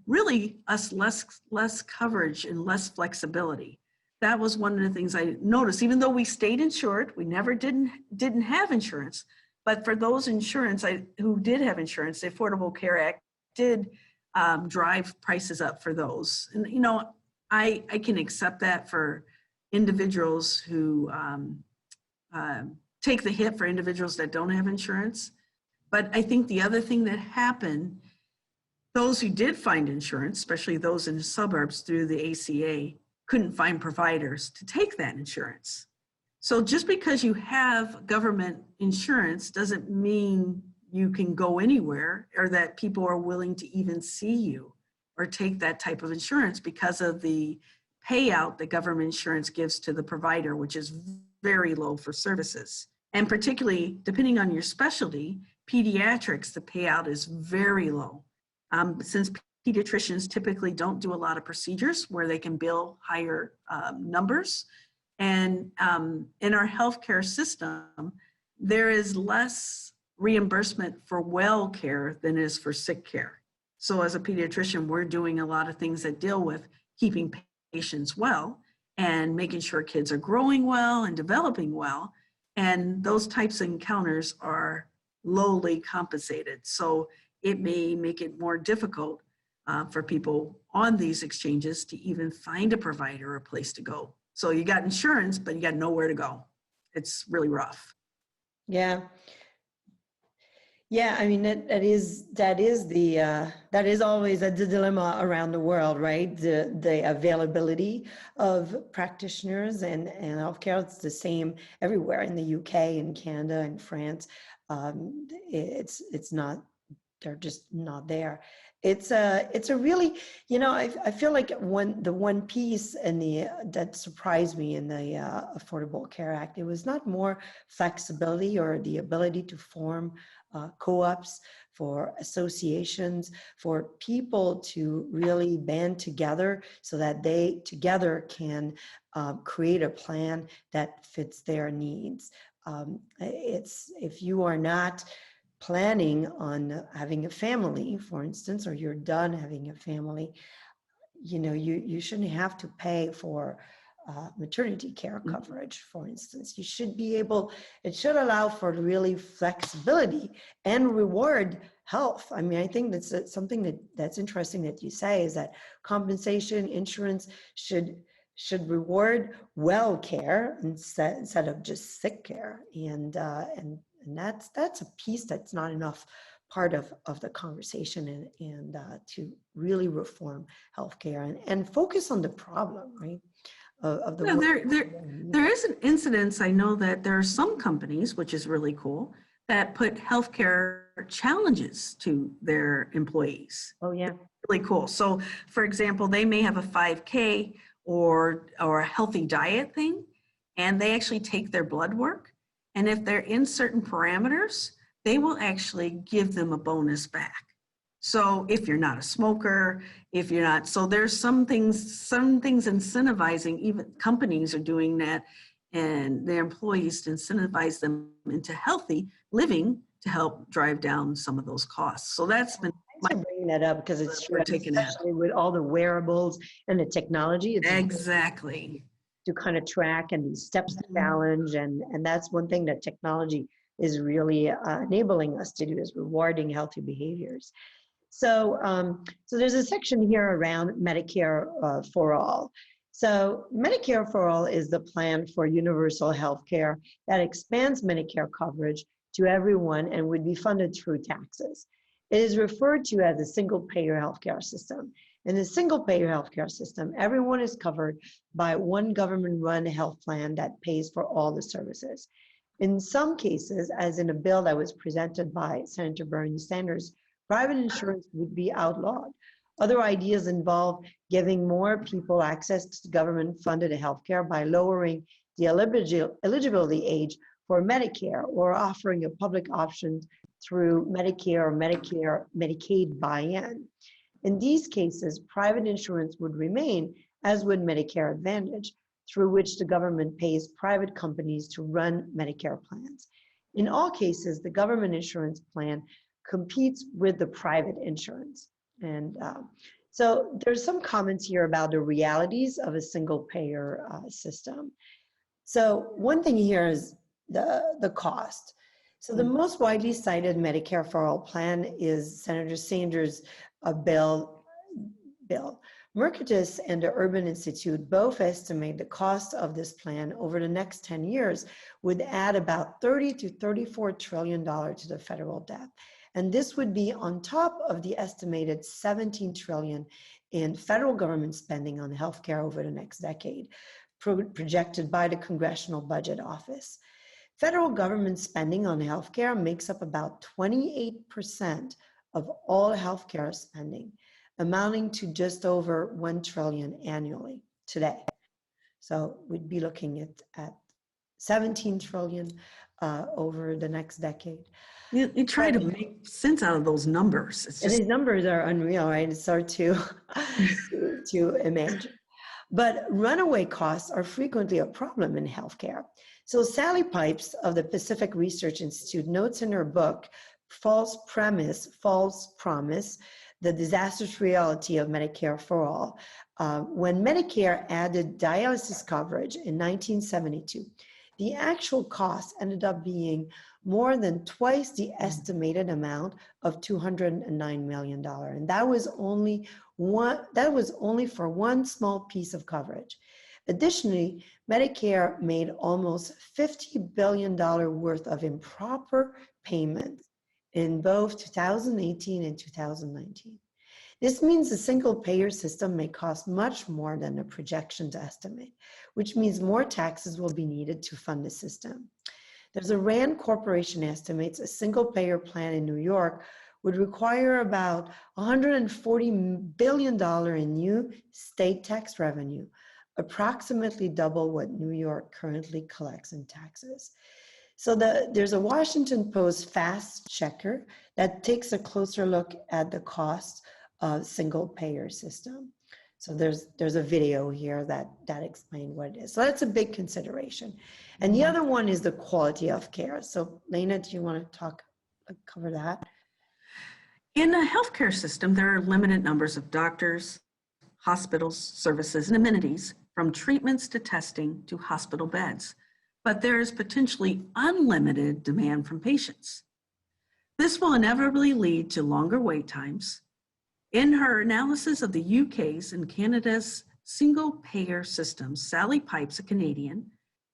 really us less coverage and less flexibility. That was one of the things I noticed. Even though we stayed insured, we never didn't have insurance. But for those who did have insurance, the Affordable Care Act did drive prices up for those. And I can accept that for individuals who take the hit for individuals that don't have insurance. But I think the other thing that happened, those who did find insurance, especially those in the suburbs through the ACA, couldn't find providers to take that insurance. So just because you have government insurance doesn't mean you can go anywhere or that people are willing to even see you or take that type of insurance because of the payout that government insurance gives to the provider, which is very low for services. And particularly, depending on your specialty, pediatrics, the payout is very low. Since pediatricians typically don't do a lot of procedures where they can bill higher numbers, and in our healthcare system, there is less reimbursement for well care than is for sick care. So as a pediatrician, we're doing a lot of things that deal with keeping patients well and making sure kids are growing well and developing well. And those types of encounters are lowly compensated. So it may make it more difficult for people on these exchanges to even find a provider or a place to go. So you got insurance, but you got nowhere to go. It's really rough. Yeah. I mean, that is always the dilemma around the world, right? The availability of practitioners and healthcare. It's the same everywhere in the UK and Canada and France. It's not. They're just not there. It's a really, I feel like the one piece that surprised me in the Affordable Care Act, it was not more flexibility or the ability to form co-ops, for associations, for people to really band together so that they together can create a plan that fits their needs. If you are not planning on having a family, for instance, or you're done having a family, you shouldn't have to pay for maternity care coverage, for instance. You should be able, it should allow for really flexibility and reward health. I mean, I think that's something that's interesting that you say, is that compensation insurance should reward well care instead of just sick care. And that's a piece that's not enough part of the conversation and to really reform healthcare and focus on the problem, right? There is an incidence. I know that there are some companies, which is really cool, that put healthcare challenges to their employees. Oh, yeah. Really cool. So, for example, they may have a 5K or a healthy diet thing, and they actually take their blood work. And if they're in certain parameters, they will actually give them a bonus back. So if you're not a smoker, if you're not, so there's some things incentivizing, even companies are doing that, and their employees to incentivize them into healthy living to help drive down some of those costs. So that's been Thanks for bringing that up because it's true, we're taking that. especially with all the wearables and the technology. It's Exactly. to kind of track and these steps to challenge, and that's one thing that technology is really enabling us to do, is rewarding healthy behaviors. So, so there's a section here around Medicare for all. So Medicare for all is the plan for universal health care that expands Medicare coverage to everyone and would be funded through taxes. It is referred to as a single-payer healthcare system. In the single-payer healthcare system, everyone is covered by one government-run health plan that pays for all the services. In some cases, as in a bill that was presented by Senator Bernie Sanders, private insurance would be outlawed. Other ideas involve giving more people access to government-funded healthcare by lowering the eligibility age for Medicare, or offering a public option through Medicare or Medicaid buy-in. In these cases, private insurance would remain, as would Medicare Advantage, through which the government pays private companies to run Medicare plans. In all cases, the government insurance plan competes with the private insurance. And so there's some comments here about the realities of a single payer system. So one thing here is the cost. So the most widely cited Medicare for all plan is Senator Sanders' bill. Mercatus and the Urban Institute both estimate the cost of this plan over the next 10 years would add about $30 to $34 trillion to the federal debt. And this would be on top of the estimated $17 trillion in federal government spending on healthcare over the next decade, projected by the Congressional Budget Office. Federal government spending on healthcare makes up about 28% of all healthcare spending, amounting to just over $1 trillion annually today. So we'd be looking at 17 trillion over the next decade. You try to make sense out of those numbers. It's just, these numbers are unreal, right? It's hard to imagine. But runaway costs are frequently a problem in healthcare. So Sally Pipes of the Pacific Research Institute notes in her book, False Promise, The Disastrous Reality of Medicare for All, when Medicare added dialysis coverage in 1972, the actual cost ended up being more than twice the estimated amount of $209 million. And that was only for one small piece of coverage. Additionally, Medicare made almost $50 billion worth of improper payments in both 2018 and 2019. This means the single-payer system may cost much more than the projections estimate, which means more taxes will be needed to fund the system. There's a RAND Corporation estimates a single-payer plan in New York would require about $140 billion in new state tax revenue, approximately double what New York currently collects in taxes. So there's a Washington Post fast checker that takes a closer look at the cost of single-payer system. So there's a video here that explains what it is. So that's a big consideration. And the other one is the quality of care. So Lainna, do you want to cover that? in a healthcare system, there are limited numbers of doctors, hospitals, services, and amenities, from treatments to testing to hospital beds. But there is potentially unlimited demand from patients. This will inevitably lead to longer wait times. In her analysis of the UK's and Canada's single-payer systems, Sally Pipes, a Canadian,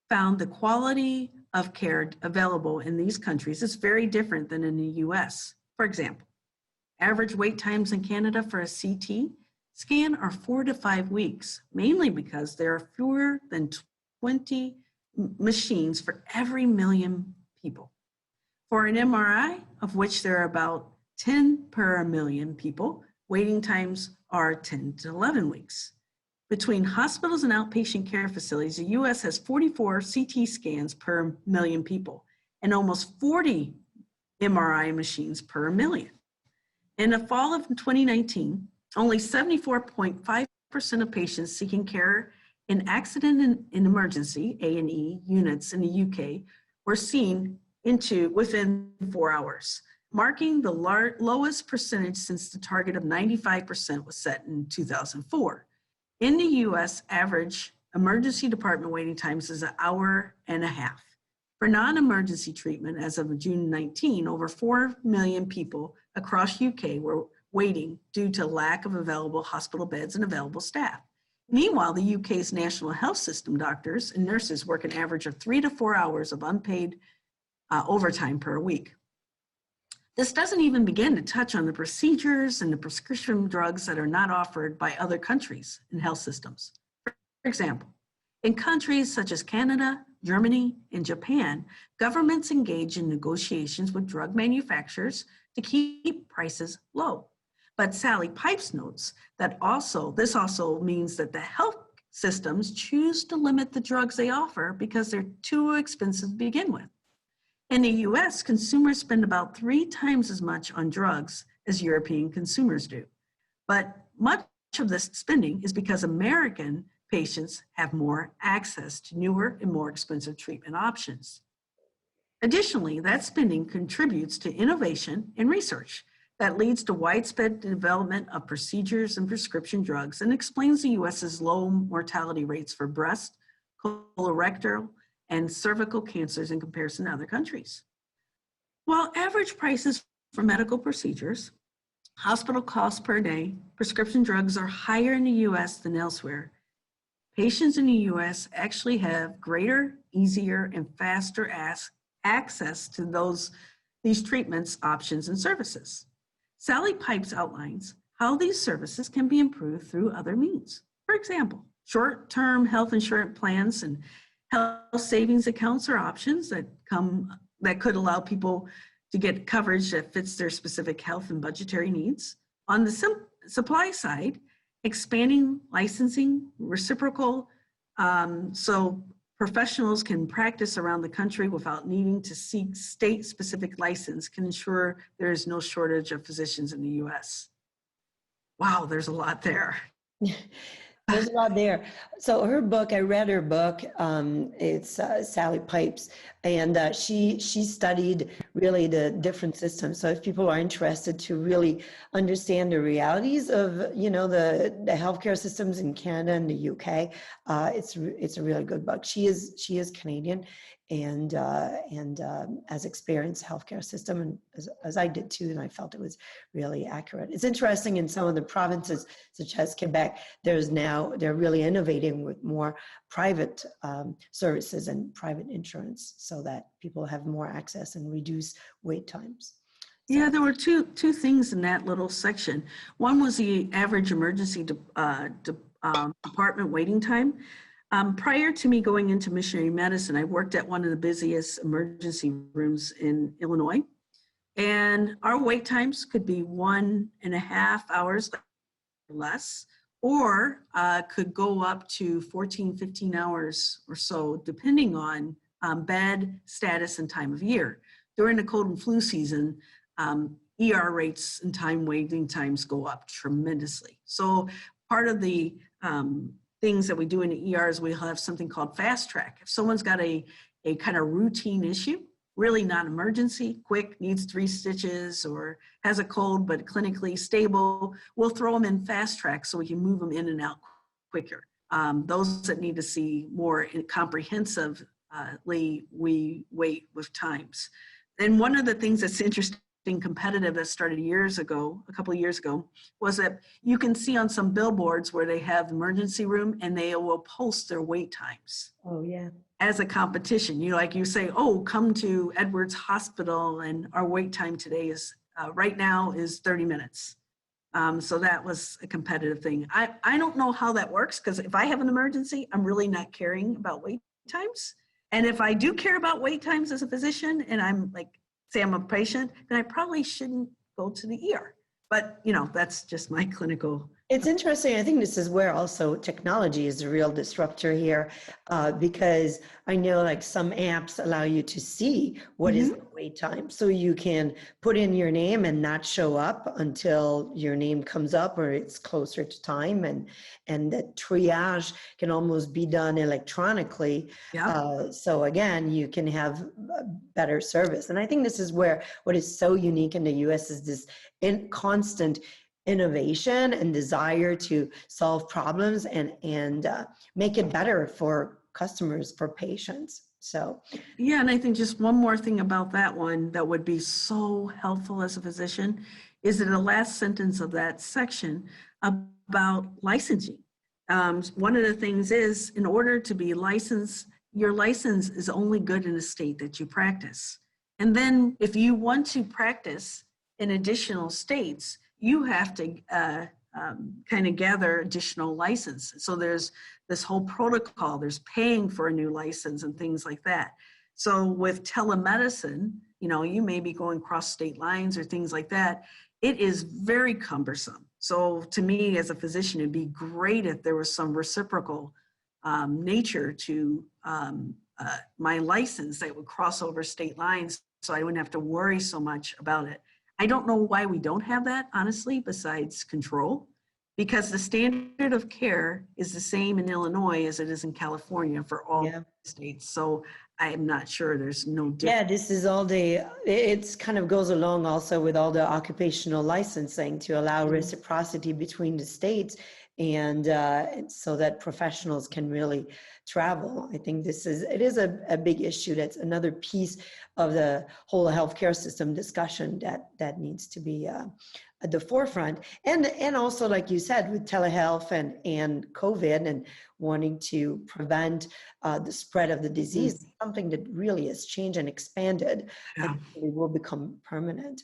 found the quality of care available in these countries is very different than in the US. For example, average wait times in Canada for a CT scan are 4 to 5 weeks, mainly because there are fewer than 20 machines for every million people. For an MRI, of which there are about 10 per million people, waiting times are 10 to 11 weeks. Between hospitals and outpatient care facilities, the US has 44 CT scans per million people and almost 40 MRI machines per million. In the fall of 2019, only 74.5% of patients seeking care in accident and emergency, A&E, units in the UK were seen within 4 hours, marking the lowest percentage since the target of 95% was set in 2004. In the US, average emergency department waiting times is 1.5 hours. For non-emergency treatment, as of June 19, over 4 million people across UK were waiting due to lack of available hospital beds and available staff. Meanwhile, the UK's National Health System doctors and nurses work an average of 3 to 4 hours of unpaid overtime per week. This doesn't even begin to touch on the procedures and the prescription drugs that are not offered by other countries and health systems. For example, in countries such as Canada, Germany, and Japan, governments engage in negotiations with drug manufacturers to keep prices low. But Sally Pipes notes that this also means that the health systems choose to limit the drugs they offer because they're too expensive to begin with. In the US, consumers spend about 3 times as much on drugs as European consumers do. But much of this spending is because American patients have more access to newer and more expensive treatment options. Additionally, that spending contributes to innovation and research that leads to widespread development of procedures and prescription drugs and explains the US's low mortality rates for breast, colorectal, and cervical cancers in comparison to other countries. While average prices for medical procedures, hospital costs per day, prescription drugs are higher in the US than elsewhere, patients in the US actually have greater, easier, and faster access to these treatments, options, and services. Sally Pipes outlines how these services can be improved through other means. For example, short-term health insurance plans and health savings accounts are options that could allow people to get coverage that fits their specific health and budgetary needs. On the supply side, expanding licensing, reciprocal, so professionals can practice around the country without needing to seek state-specific license can ensure there is no shortage of physicians in the US. Wow, there's a lot there. There's a lot there. So her book, I read her book. It's Sally Pipes, and she studied really the different systems. So if people are interested to really understand the realities of the healthcare systems in Canada and the UK, it's a really good book. She is Canadian, and has experienced healthcare system, and as I did too, and I felt it was really accurate. It's interesting in some of the provinces, such as Quebec, they're really innovating with more private services and private insurance so that people have more access and reduce wait times. Yeah, there were two things in that little section. One was the average emergency department waiting time. Prior to me going into missionary medicine, I worked at one of the busiest emergency rooms in Illinois. And our wait times could be 1.5 hours less, or could go up to 14, 15 hours or so, depending on bed status and time of year. During the cold and flu season, ER rates and waiting times go up tremendously. So part of the things that we do in the ERs, we have something called fast track. If someone's got a kind of routine issue, really not emergency, quick, needs 3 stitches, or has a cold but clinically stable, we'll throw them in fast track so we can move them in and out quicker. Those that need to see more comprehensively, we wait with times. And one of the things that's interesting, competitive, that started a couple of years ago, was that you can see on some billboards where they have emergency room and they will post their wait times. Oh yeah. As a competition, you say, oh, come to Edwards Hospital and our wait time today is right now is 30 minutes. So that was a competitive thing. I don't know how that works, because if I have an emergency, I'm really not caring about wait times. And if I do care about wait times as a physician and I'm like say I'm a patient, then I probably shouldn't go to the ER. But, that's just my clinical. It's interesting. I think this is where also technology is a real disruptor here, because I know like some apps allow you to see what is the wait time. So you can put in your name and not show up until your name comes up or it's closer to time. And that triage can almost be done electronically. Yeah. So again, you can have better service. And I think this is where what is so unique in the US is this constant innovation and desire to solve problems and make it better for customers, for patients. So Yeah, and I think just one more thing about that one that would be so helpful as a physician is in the last sentence of that section about licensing. One of the things is, in order to be licensed, your license is only good in the state that you practice. And then if you want to practice in additional states, you have to kind of gather additional license. So there's this whole protocol, there's paying for a new license and things like that. So with telemedicine, you may be going across state lines or things like that. It is very cumbersome. So to me as a physician, it'd be great if there was some reciprocal nature to my license that would cross over state lines so I wouldn't have to worry so much about it. I don't know why we don't have that, honestly, besides control, because the standard of care is the same in Illinois as it is in California for all states. So I'm not sure there's no difference. Yeah, this is all it kind of goes along also with all the occupational licensing to allow reciprocity between the states and so that professionals can really travel. I think it is a big issue. That's another piece of the whole healthcare system discussion that needs to be at the forefront. And also, like you said, with telehealth and COVID and wanting to prevent the spread of the disease, something that really has changed and expanded and it will become permanent.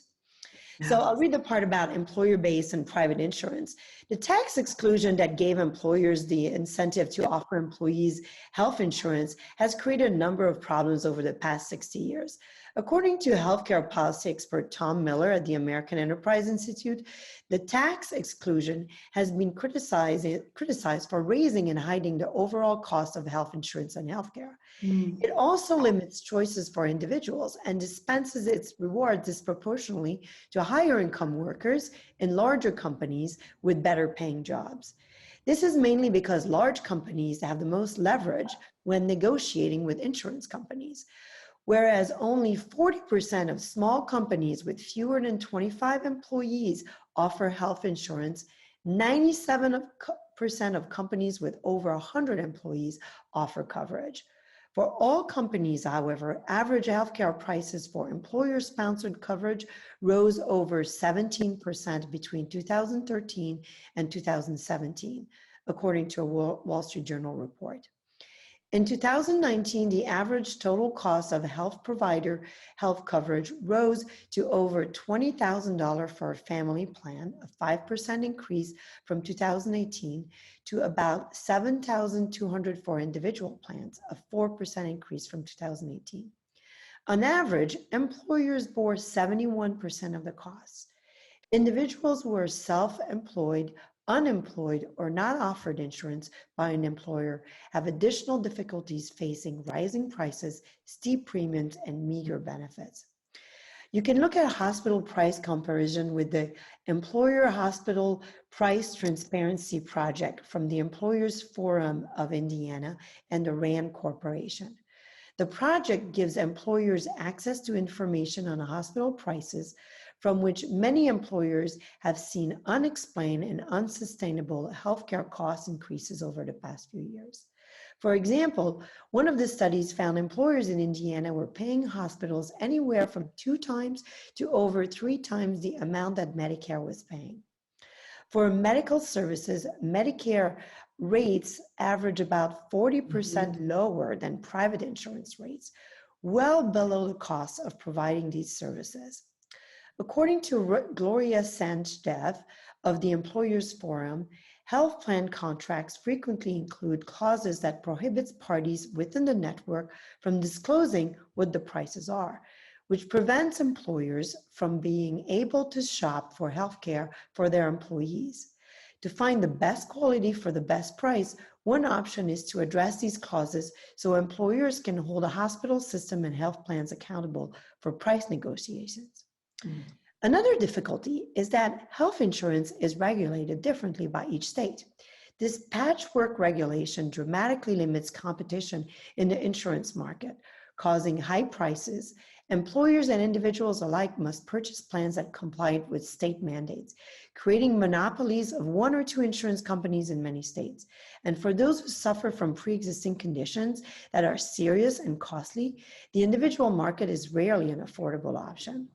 So I'll read the part about employer-based and private insurance. The tax exclusion that gave employers the incentive to offer employees health insurance has created a number of problems over the past 60 years. According to healthcare policy expert Tom Miller at the American Enterprise Institute, the tax exclusion has been criticized for raising and hiding the overall cost of health insurance and healthcare. It also limits choices for individuals and dispenses its rewards disproportionately to higher income workers in larger companies with better paying jobs. This is mainly because large companies have the most leverage when negotiating with insurance companies. Whereas only 40% of small companies with fewer than 25 employees offer health insurance, 97% of companies with over 100 employees offer coverage. For all companies, however, average healthcare prices for employer-sponsored coverage rose over 17% between 2013 and 2017, according to a Wall Street Journal report. In 2019, the average total cost of a health provider health coverage rose to over $20,000 for a family plan, a 5% increase from 2018, to about $7,200 for individual plans, a 4% increase from 2018. On average, employers bore 71% of the costs. Individuals who are self-employed, unemployed, or not offered insurance by an employer have additional difficulties facing rising prices, steep premiums, and meager benefits. You can look at a hospital price comparison with the Employer Hospital Price Transparency Project from the Employers Forum of Indiana and the RAND Corporation. The project gives employers access to information on hospital prices, from which many employers have seen unexplained and unsustainable healthcare cost increases over the past few years. For example, one of the studies found employers in Indiana were paying hospitals anywhere from 2 times to over 3 times the amount that Medicare was paying. For medical services, Medicare rates average about 40% lower than private insurance rates, well below the cost of providing these services. According to Gloria Sanchdev of the Employers Forum, health plan contracts frequently include clauses that prohibits parties within the network from disclosing what the prices are, which prevents employers from being able to shop for healthcare for their employees. To find the best quality for the best price, one option is to address these clauses so employers can hold a hospital system and health plans accountable for price negotiations. Another difficulty is that health insurance is regulated differently by each state. This patchwork regulation dramatically limits competition in the insurance market, causing high prices. Employers and individuals alike must purchase plans that comply with state mandates, creating monopolies of one or two insurance companies in many states. And for those who suffer from pre-existing conditions that are serious and costly, the individual market is rarely an affordable option.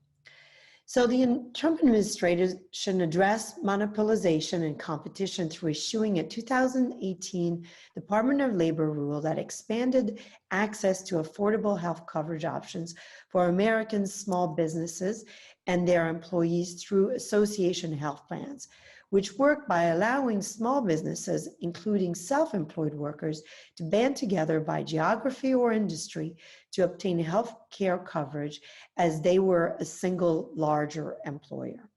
So the Trump administration addressed monopolization and competition through issuing a 2018 Department of Labor rule that expanded access to affordable health coverage options for American small businesses and their employees through association health plans, which work by allowing small businesses, including self-employed workers, to band together by geography or industry to obtain health care coverage as they were a single larger employer.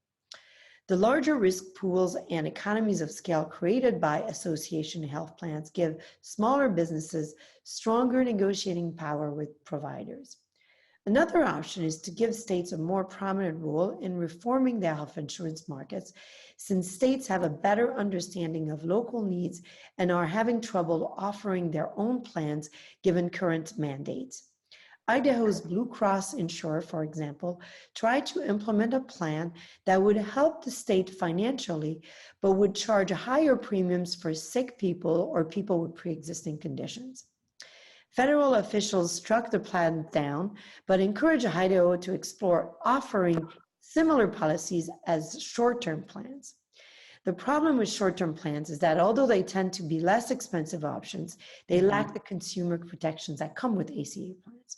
The larger risk pools and economies of scale created by association health plans give smaller businesses stronger negotiating power with providers. Another option is to give states a more prominent role in reforming their health insurance markets, since states have a better understanding of local needs and are having trouble offering their own plans given current mandates. Idaho's Blue Cross insurer, for example, tried to implement a plan that would help the state financially, but would charge higher premiums for sick people or people with pre-existing conditions. Federal officials struck the plan down, but encouraged Idaho to explore offering similar policies as short-term plans. The problem with short-term plans is that although they tend to be less expensive options, they lack the consumer protections that come with ACA plans.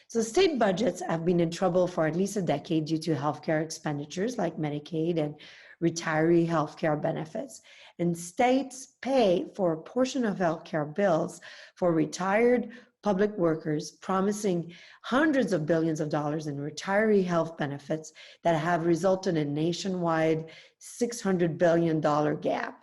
So state budgets have been in trouble for at least a decade due to healthcare expenditures like Medicaid and retiree healthcare benefits. And states pay for a portion of healthcare bills for retired public workers, promising hundreds of billions of dollars in retiree health benefits that have resulted in a nationwide $600 billion gap.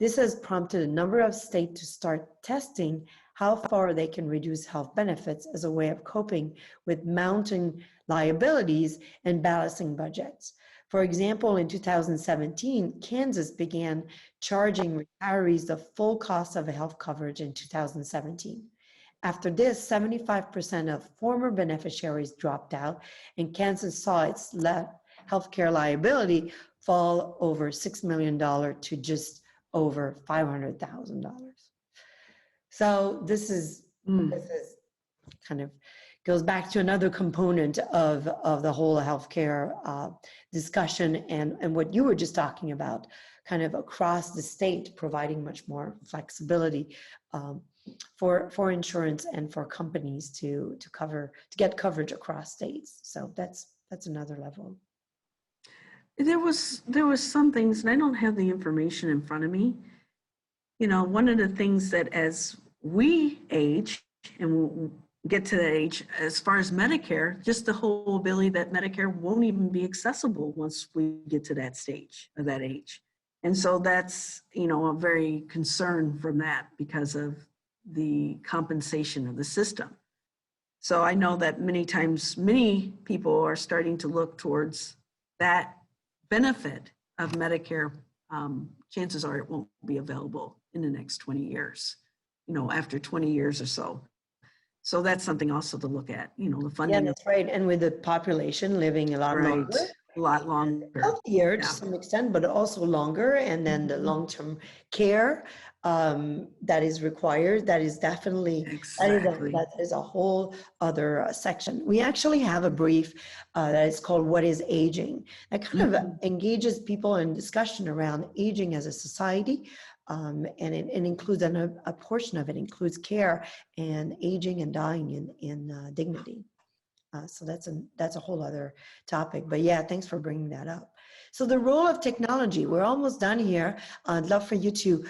This has prompted a number of states to start testing how far they can reduce health benefits as a way of coping with mounting liabilities and balancing budgets. For example, in 2017, Kansas began charging retirees the full cost of health coverage in 2017. After this, 75% of former beneficiaries dropped out, and Kansas saw its healthcare liability fall over $6 million to just over $500,000. So this is kind of goes back to another component of the whole healthcare discussion and what you were just talking about, kind of across the state, providing much more flexibility for insurance and for companies to get coverage across states. So that's another level. There was some things, and I don't have the information in front of me. You know, one of the things that as we age and we'll get to that age, as far as Medicare, just the whole ability that Medicare won't even be accessible once we get to that stage or that age. And so that's, you know, a very concern from that because of the compensation of the system. So I know that many times, many people are starting to look towards that benefit of Medicare. Chances are it won't be available in the next 20 years, you know, after 20 years or so. So that's something also to look at, you know, the funding. Yeah, that's right. And with the population living a lot longer. A lot longer. Healthier to some extent, but also longer. And then the long-term care that is required, that is definitely, that is a whole other section. We actually have a brief that is called What is Aging? That kind of engages people in discussion around aging as a society. And it includes, a portion of it includes care and aging and dying in dignity. So that's a whole other topic. But yeah, thanks for bringing that up. So the role of technology, we're almost done here. I'd love for you to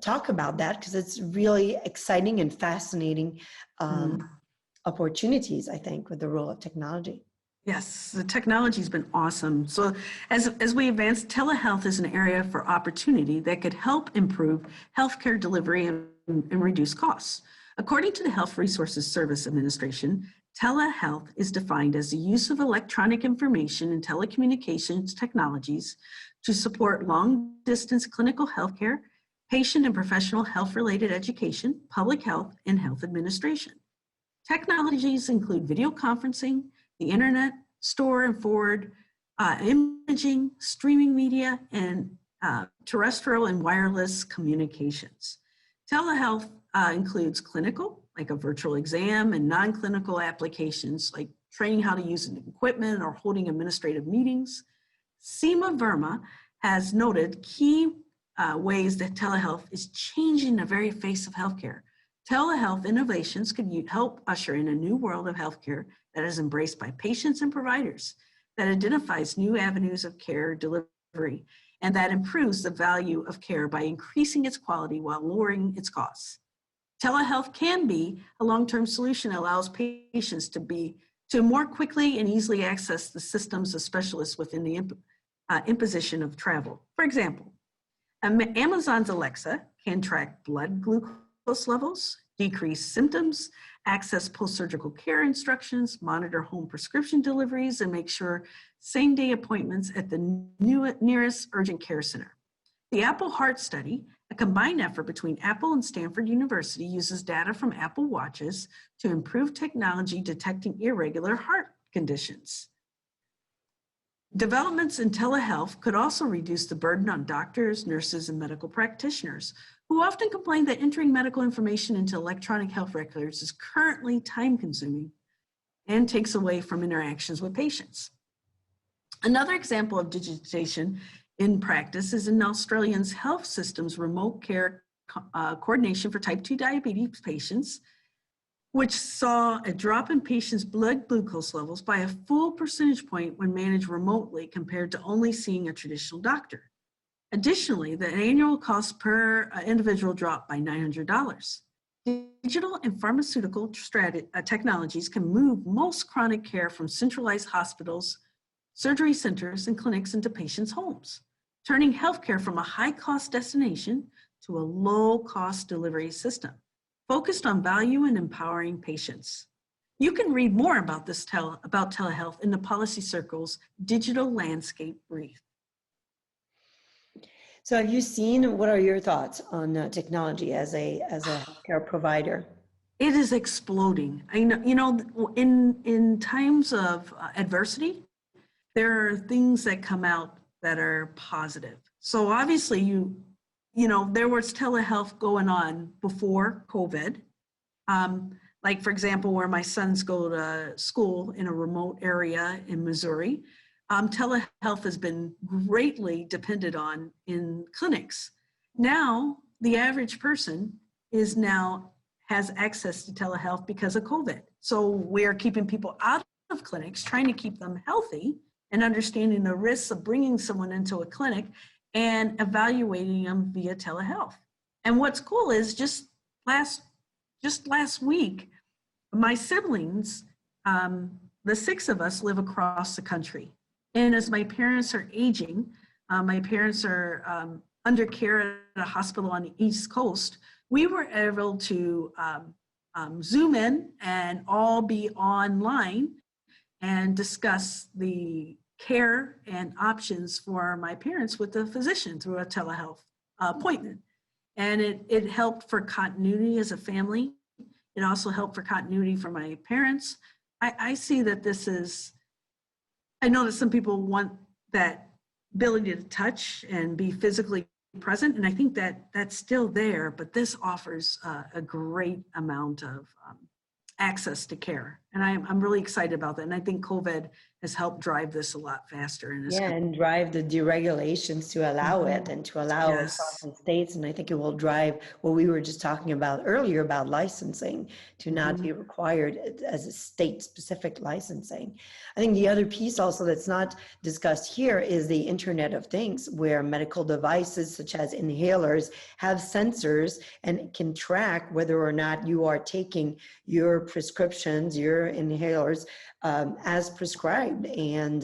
talk about that because it's really exciting and fascinating, a opportunities, I think, with the role of technology. Yes, the technology's been awesome. So as we advance, telehealth is an area for opportunity that could help improve healthcare delivery and reduce costs. According to the Health Resources Service Administration, telehealth is defined as the use of electronic information and telecommunications technologies to support long-distance clinical healthcare, patient and professional health-related education, public health, and health administration. Technologies include video conferencing, the internet, store and forward, imaging, streaming media, and terrestrial and wireless communications. Telehealth includes clinical, like a virtual exam, and non-clinical applications, like training how to use equipment or holding administrative meetings. Seema Verma has noted key ways that telehealth is changing the very face of healthcare. Telehealth innovations could help usher in a new world of healthcare that is embraced by patients and providers, that identifies new avenues of care delivery, and that improves the value of care by increasing its quality while lowering its costs. Telehealth can be a long-term solution that allows patients to more quickly and easily access the systems of specialists within the imposition of travel. For example, Amazon's Alexa can track blood glucose levels, decrease symptoms, access post-surgical care instructions, monitor home prescription deliveries, and make sure same-day appointments at the nearest urgent care center. The Apple Heart Study, a combined effort between Apple and Stanford University, uses data from Apple Watches to improve technology detecting irregular heart conditions. Developments in telehealth could also reduce the burden on doctors, nurses, and medical practitioners, who often complain that entering medical information into electronic health records is currently time-consuming and takes away from interactions with patients. Another example of digitization in practice is in Australia's health system's remote care coordination for type 2 diabetes patients, which saw a drop in patients' blood glucose levels by a full percentage point when managed remotely compared to only seeing a traditional doctor. Additionally, the annual cost per individual dropped by $900. Digital and pharmaceutical technologies can move most chronic care from centralized hospitals, surgery centers, and clinics into patients' homes, turning healthcare from a high-cost destination to a low-cost delivery system, focused on value and empowering patients. You can read more about about telehealth in the Policy Circle's Digital Landscape Brief. So have you seen, what are your thoughts on technology as a healthcare provider? It is exploding. I know, in times of adversity, there are things that come out that are positive. So obviously, there was telehealth going on before COVID. Like, for example, where my sons go to school in a remote area in Missouri, telehealth has been greatly depended on in clinics. Now, the average person has access to telehealth because of COVID. So we're keeping people out of clinics, trying to keep them healthy and understanding the risks of bringing someone into a clinic and evaluating them via telehealth. And what's cool is just last week, my siblings, the 6 of us live across the country. And as my parents are aging, my parents are under care at a hospital on the East Coast, we were able to Zoom in and all be online and discuss the care and options for my parents with the physician through a telehealth appointment. And it helped for continuity as a family. It also helped for continuity for my parents. I see that I know that some people want that ability to touch and be physically present, and I think that that's still there, but this offers a great amount of access to care. And I'm really excited about that. And I think COVID has helped drive this a lot faster in this Yeah, country. and drive the deregulations to allow it and to allow across Yes. the states. And I think it will drive what we were just talking about earlier about licensing to not be required as a state-specific licensing. I think the other piece also that's not discussed here is the Internet of Things, where medical devices such as inhalers have sensors and can track whether or not you are taking your prescriptions, your inhalers, as prescribed, and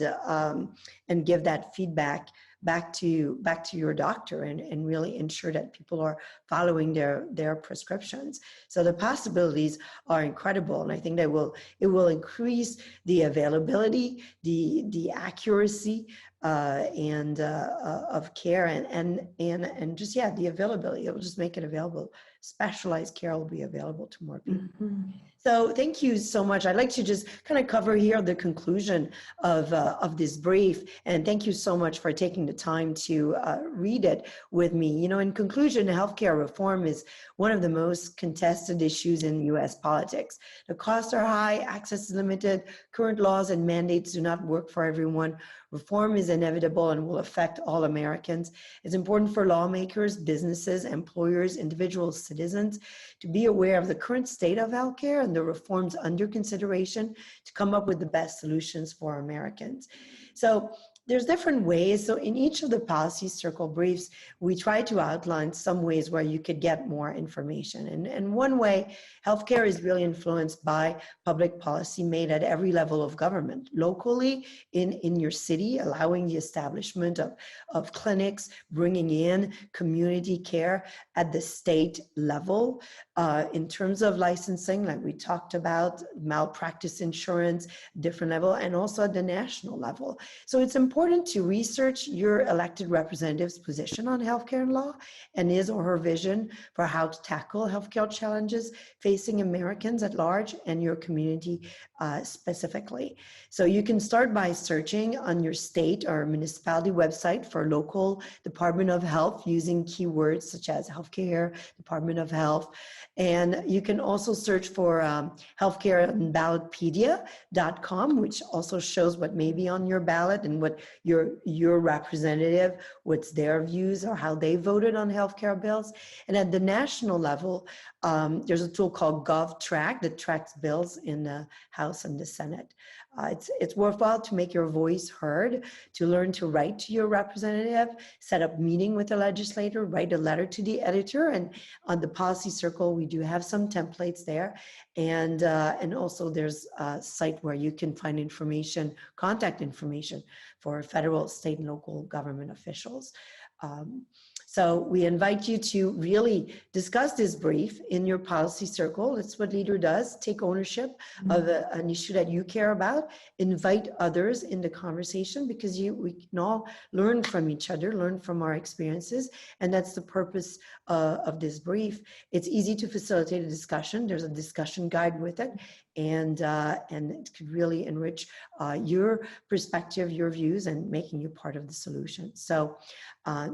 give that feedback back to your doctor, and really ensure that people are following their prescriptions. So the possibilities are incredible, and I think that it will increase the availability, the accuracy, of care, and just the availability. It will just make it available. Specialized care will be available to more people. So thank you so much. I'd like to just kind of cover here the conclusion of this brief, and thank you so much for taking the time to read it with me. You know, in conclusion, healthcare reform is one of the most contested issues in U.S. politics. The costs are high, access is limited, current laws and mandates do not work for everyone. Reform is inevitable and will affect all Americans. It's important for lawmakers, businesses, employers, individual citizens to be aware of the current state of healthcare and the reforms under consideration to come up with the best solutions for Americans. So there's different ways. So in each of the policy circle briefs, we try to outline some ways where you could get more information. And one way, healthcare is really influenced by public policy made at every level of government, locally in your city, allowing the establishment of clinics, bringing in community care at the state level. In terms of licensing, like we talked about, malpractice insurance, different level, and also at the national level. So it's important to research your elected representative's position on healthcare and law and his or her vision for how to tackle healthcare challenges facing Americans at large and your community specifically. So you can start by searching on your state or municipality website for local Department of Health using keywords such as healthcare, Department of Health. And you can also search for healthcare on ballotpedia.com, which also shows what may be on your ballot and what your representative, what's their views or how they voted on healthcare bills. And at the national level, there's a tool called GovTrack that tracks bills in the House and the Senate. It's worthwhile to make your voice heard, to learn to write to your representative, set up meeting with the legislator, write a letter to the editor. And on the policy circle, we do have some templates there. And also there's a site where you can find information, contact information for federal, state, and local government officials. So we invite you to really discuss this brief in your policy circle. That's what Leader does. Take ownership of an issue that you care about. Invite others in the conversation, because we can all learn from each other, learn from our experiences. And that's the purpose of this brief. It's easy to facilitate a discussion. There's a discussion guide with it. And it could really enrich your perspective, your views, and making you part of the solution. So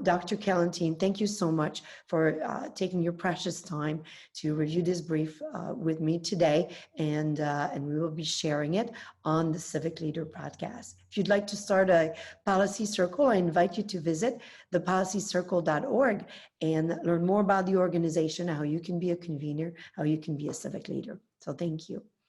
Dr. Callentine, thank you so much for taking your precious time to review this brief with me today, and we will be sharing it on the Civic Leader podcast. If you'd like to start a policy circle, I invite you to visit thepolicycircle.org and learn more about the organization, how you can be a convener, how you can be a civic leader. So thank you.